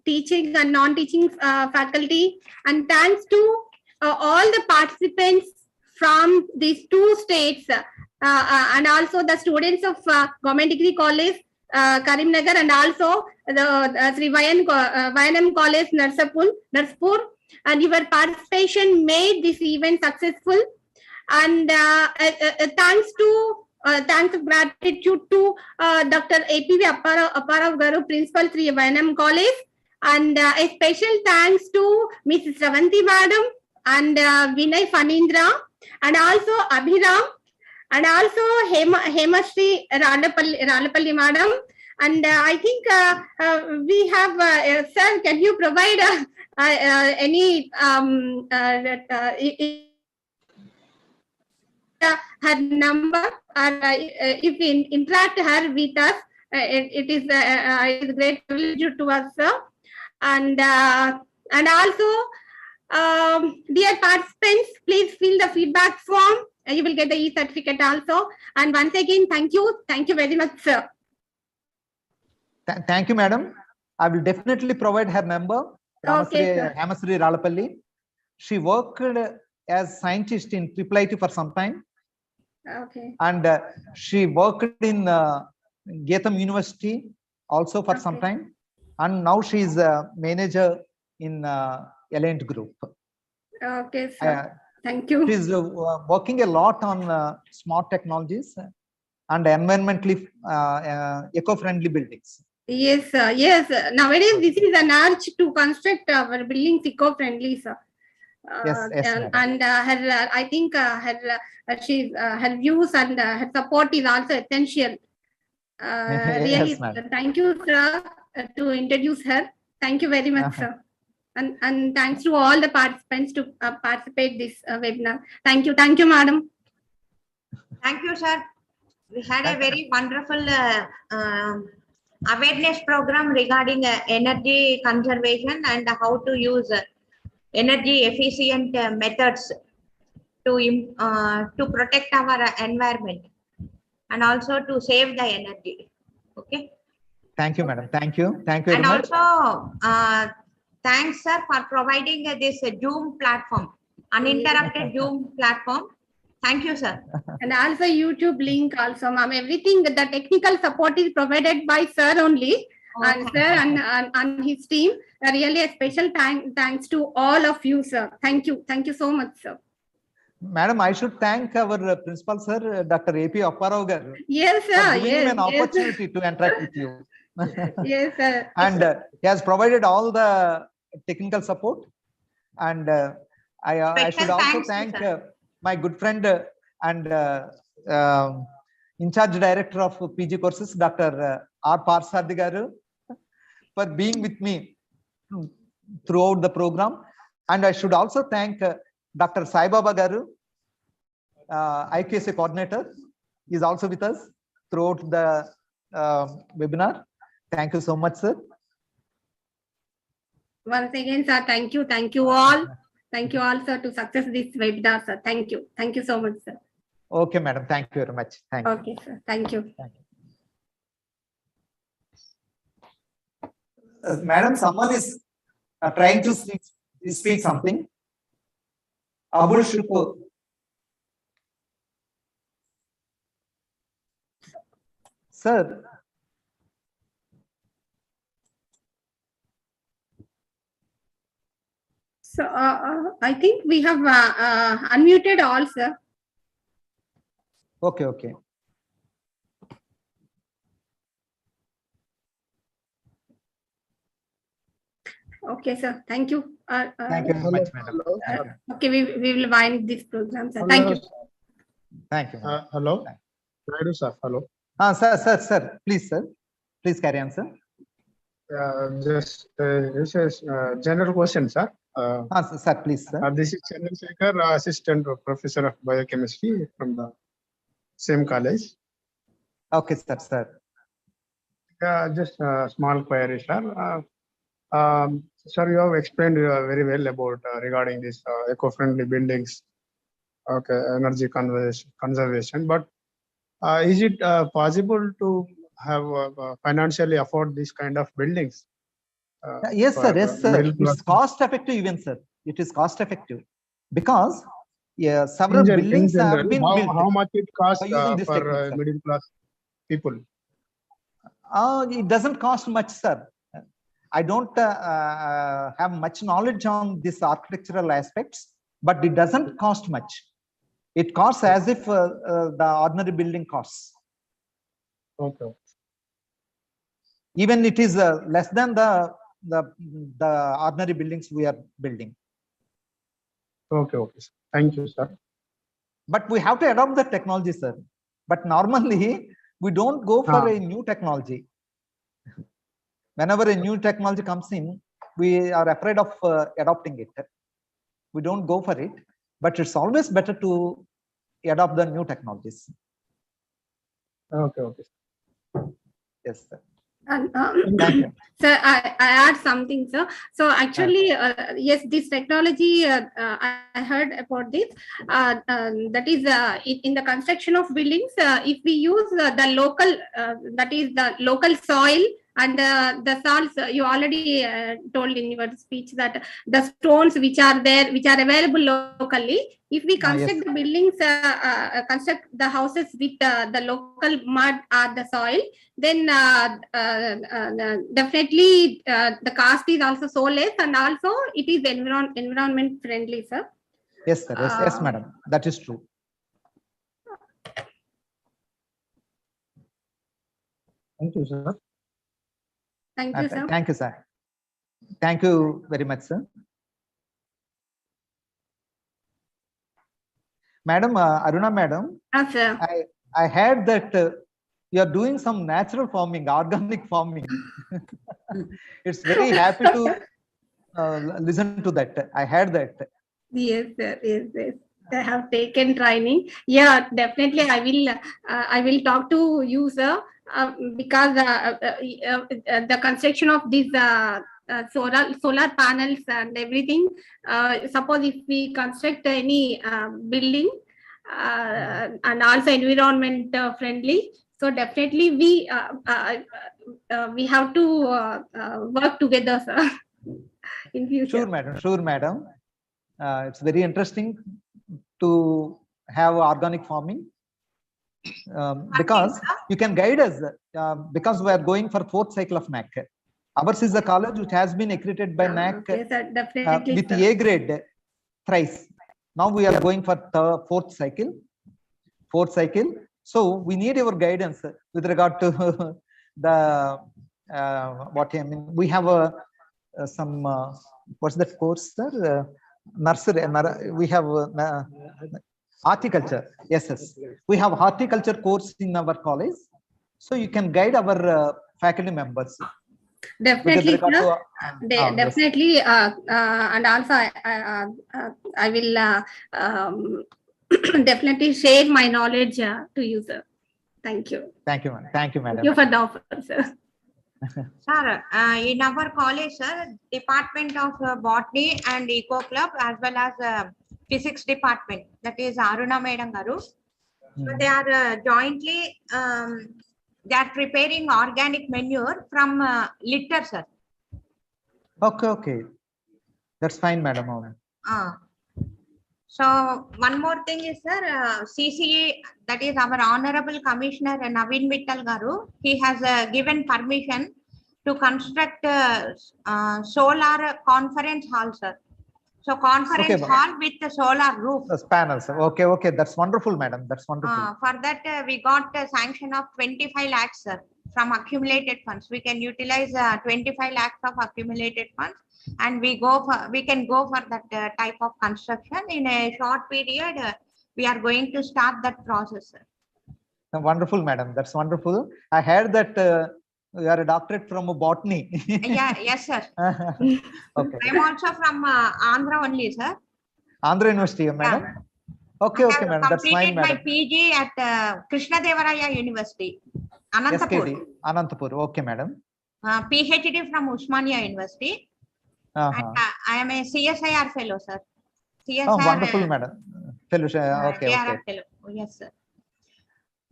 teaching and non-teaching faculty, and thanks to all the participants from these two states, and also the students of Government Degree College, Karimnagar, and also the Sri YNM College, Narspur. And your participation made this event successful. And thanks of gratitude to Dr. APV Aparav Garu, Principal, Sri YNM College. And a special thanks to Mrs. Ravanti Madam and Vinay Phanindra, and also Abhiram, and also Hemashri Ralapalli Madam. And I think we have, sir, can you provide any her number, or if we interact her with us, it is great privilege to us, sir. And also, dear participants, please fill the feedback form. You will get the e-certificate also. And once again, thank you very much, sir.
Thank you, madam. I will definitely provide her number.
Okay,
Hemashri Ralapalli. She worked as scientist in IIIT for some time.
Okay.
And she worked in Getam University also for some
Okay.
time. And now she is a manager in Alliant Group.
Okay, sir. Thank you.
She's working a lot on smart technologies and environmentally eco-friendly buildings.
Yes, sir. Yes. Nowadays, this is an urge to construct our buildings eco-friendly, sir.
Yes, yes, madam.
And her, I think her views and her support is also essential. Really,
Yes, madam.
thank you, sir, to introduce her. Thank you very much, sir. And thanks to all the participants to participate this webinar. Thank you, madam.
Thank you, sir. We had a very wonderful awareness program regarding energy conservation and how to use energy efficient methods to protect our environment and also to save the energy. Okay.
Thank you, madam. Thank you. Thank you very
And
much.
also, thanks, sir, for providing this Zoom platform, uninterrupted Zoom platform. Thank you, sir.
And also YouTube link also, ma'am. Everything, the technical support is provided by sir only. And sir and his team. Really a special thanks to all of you, sir. Thank you. Thank you so much, sir.
Madam, I should thank our principal, sir, Dr. A.P. Apparao garu.
Yes, sir.
For giving him an opportunity to interact with you.
Yes, sir.
And he has provided all the technical support. And I should also thank my good friend and in charge director of PG courses, Dr. R. Parsardi garu, for being with me throughout the program. And I should also thank Dr. Sai Baba garu, IQSA coordinator, is also with us throughout the webinar. Thank you so much, sir.
Once again, sir, thank you. Thank you all. Thank you all, sir, to success this webinar, sir. Thank you. Thank you so much, sir.
Okay, madam. Thank you very much. Thank you.
Okay, sir. Thank you.
Thank you. Madam, someone is trying to speak something. Abul Shukur. Sir.
So I think we have unmuted all, sir.
Okay, okay.
Okay, sir. Thank you.
Thank you very much, madam.
Okay, we will wind this program, sir. Thank you.
Thank you.
Hello. Naidu, sir. Hello.
Sir. Please carry on, sir.
Just this is general question, sir.
Sir, please, sir.
This is Chandrasekhar, assistant professor of biochemistry from the same college.
Okay, sir.
Just a small query, sir. Sir, you have explained very well about regarding this eco-friendly buildings, okay, energy conservation. But is it possible to have financially afford this kind of buildings?
Yes, sir. Yes, sir. It's cost effective, even, sir. It is cost effective because several buildings have been built.
How much it costs
for
middle class people?
It doesn't cost much, sir. I don't have much knowledge on these architectural aspects, but it doesn't cost much. It costs as if the ordinary building costs.
Okay.
Even it is less than the ordinary buildings we are building.
Okay. Thank you, sir.
But we have to adopt the technology, sir. But normally we don't go for a new technology. Whenever a new technology comes in, we are afraid of adopting it. We don't go for it, but it's always better to adopt the new technologies.
Okay.
Yes, sir.
And,
Thank you.
Sir, I add something, sir. So actually, yes, this technology, I heard about this. That is in the construction of buildings, if we use the local, that is the local soil And the salts, you already told in your speech that the stones which are there, which are available locally, if we construct
yes.
the buildings, construct the houses with the local mud or the soil, then definitely the cost is also so less, and also it is environment friendly, sir.
Yes, sir. Yes, madam. That is true.
Thank you, sir.
Thank you, sir.
Thank you, sir. Thank you very much, sir. Madam, Aruna madam,
Yes, sir.
I heard that you are doing some natural farming, organic farming. It's very happy to listen to that. I heard that.
Yes, sir. Yes, yes. I have taken training. Yeah, definitely. I will talk to you, sir, because the construction of these solar panels and everything. Suppose if we construct any building and also environment friendly, so definitely we have to work together, sir, in future.
Sure, madam. Sure, madam. It's very interesting to have organic farming because you can guide us because we are going for 4th cycle of NAC. Ours is a college which has been accredited by NAC
Yes, sir, definitely,
with
sir.
A grade thrice. Now we are going for the 4th cycle. So we need your guidance with regard to the what I mean. We have some what's that course, sir? Nursery. We have horticulture. Yes. We have horticulture course in our college, so you can guide our faculty members.
Definitely, sir.
Yes.
Definitely, and also I will definitely share my knowledge to you, sir. Thank you.
Thank you, madam. Thank you, madam.
Thank you for the offer, sir.
Sir, in our college, sir, Department of Botany and Eco Club, as well as Physics Department, that is Aruna Madam Garu. So they are jointly, they are preparing organic manure from litter, sir.
Okay. That's fine, madam.
So one more thing is, sir, CCE, that is our Honorable Commissioner Naveen Mittal Garu, he has given permission to construct solar conference hall, sir. So conference hall with the solar roof.
Panels. Okay. That's wonderful, madam. That's wonderful.
For that, we got a sanction of 25 lakhs, sir, from accumulated funds. We can utilize 25 lakhs of accumulated funds, and we can go for that type of construction in a short period. We are going to start that process, sir.
Wonderful, madam. That's wonderful. I heard that you are a doctorate from botany.
Yes, sir.
Okay.
I'm also from Andhra only, sir.
Andhra University, madam. Okay, madam. That's fine, madam.
I completed my PG at Krishna Devaraya University, Anantapur.
SKD, Anantapur. Okay, madam.
PhD from Usmania University. And, I am a CSIR fellow, sir. CSIR,
wonderful, madam. Fellowship. Okay.
fellow. Yes, sir.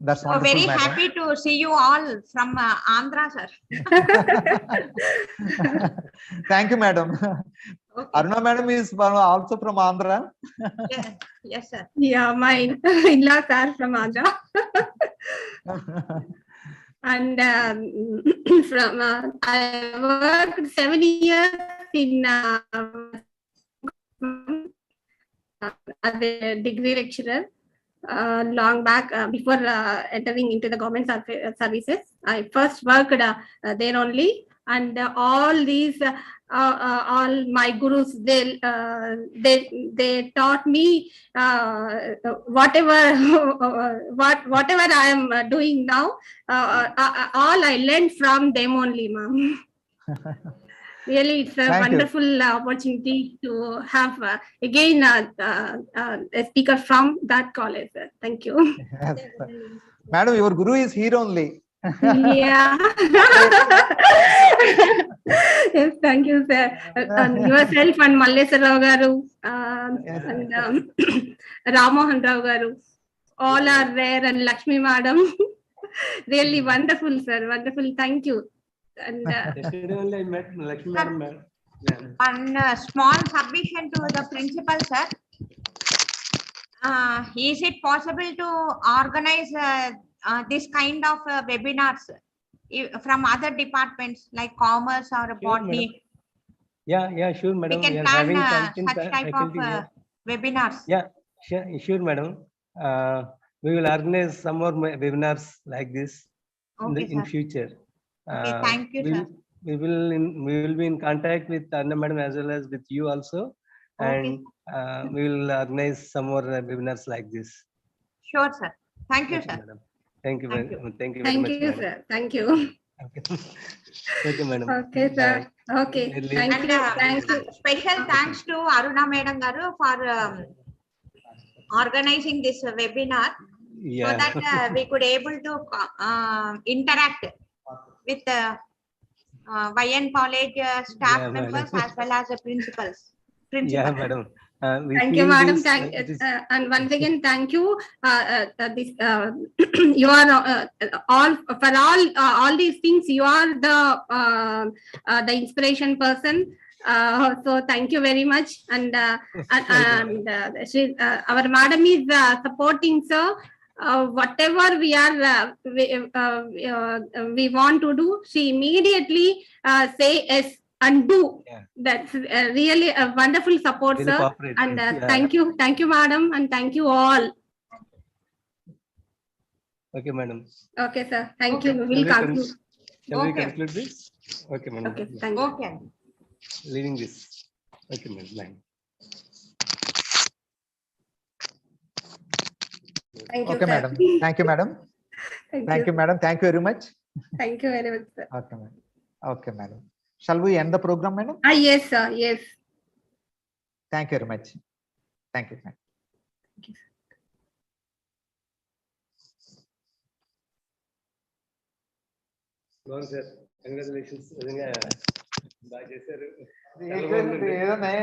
That's
so
wonderful,
very
madam.
happy to see you all from Andhra, sir.
Thank you, madam. Okay. Aruna madam is also from Andhra.
Yes, sir.
Yeah, my in-laws are from Andhra. And I worked 7 years in as a degree lecturer. Long back before entering into the government services, I first worked there only, and all these all my gurus, they taught me whatever I am doing now, all I learned from them only, ma'am. Really, it's a wonderful opportunity to have again a speaker from that college. Thank you.
Yes, madam, your guru is here only.
Yeah. Yes, thank you, sir. Yourself and Malleswar Rao garu and Ramohan Rao garu, all are there, and Lakshmi madam. Really wonderful, sir. Wonderful. Thank you. And
Yesterday only I met Lakshmi madam. Yeah.
One small submission to the principal, sir. Is it possible to organize this kind of webinars from other departments like commerce or botany?
Yeah, sure,
We
madam.
can
We are
plan
having competent
such type of
faculty here.
webinars.
Yeah, sure, madam. We will organize some more webinars like this
Okay,
in
sir.
future.
Okay, thank you, sir.
We will be in contact with Arna madam as well as with you also,
Okay.
and we will organize some more webinars like this.
Sure, sir. Thank you,
Okay,
sir.
madam. Thank you,
Thank
very
you.
very
thank
much,
you,
madam.
sir. Thank you.
Okay, madam.
Okay, sir.
Bye.
Okay.
We'll
Thank
And
you. Thank you.
special thanks to Aruna Madam Garu for organizing this webinar so
Yeah.
that we could able to interact with the YN College staff
Yeah,
members
madam.
as well as the principals.
Yeah, madam. We
Thank you,
feel
madam.
this,
Thank
it is-
and once again, thank you. This you are all for all these things. You are the inspiration person. So thank you very much. And our madam is supporting, sir. Whatever we want to do, she immediately say yes and do.
Yeah.
That's really a wonderful support,
Very
sir.
cooperative,
And
yeah.
thank you, madam, and thank you all.
Okay, madam.
Okay, sir. Thank
Okay.
you. We will
Shall we
conclude.
Shall we
Okay.
conclude this? Okay, madam.
Okay, thank you.
Okay.
Leaving this. Okay, madam. Bye.
Thank you,
Okay,
sir.
madam. Thank you, madam.
Thank
You, madam. Thank you very much.
Thank you very much, sir.
Okay, madam. Okay, madam. Shall we end the program, madam?
Yes, sir. Yes.
Thank you very much. Thank you. Madam.
Well, sir. Congratulations. బాగా చేశారు.
ఏదో నేను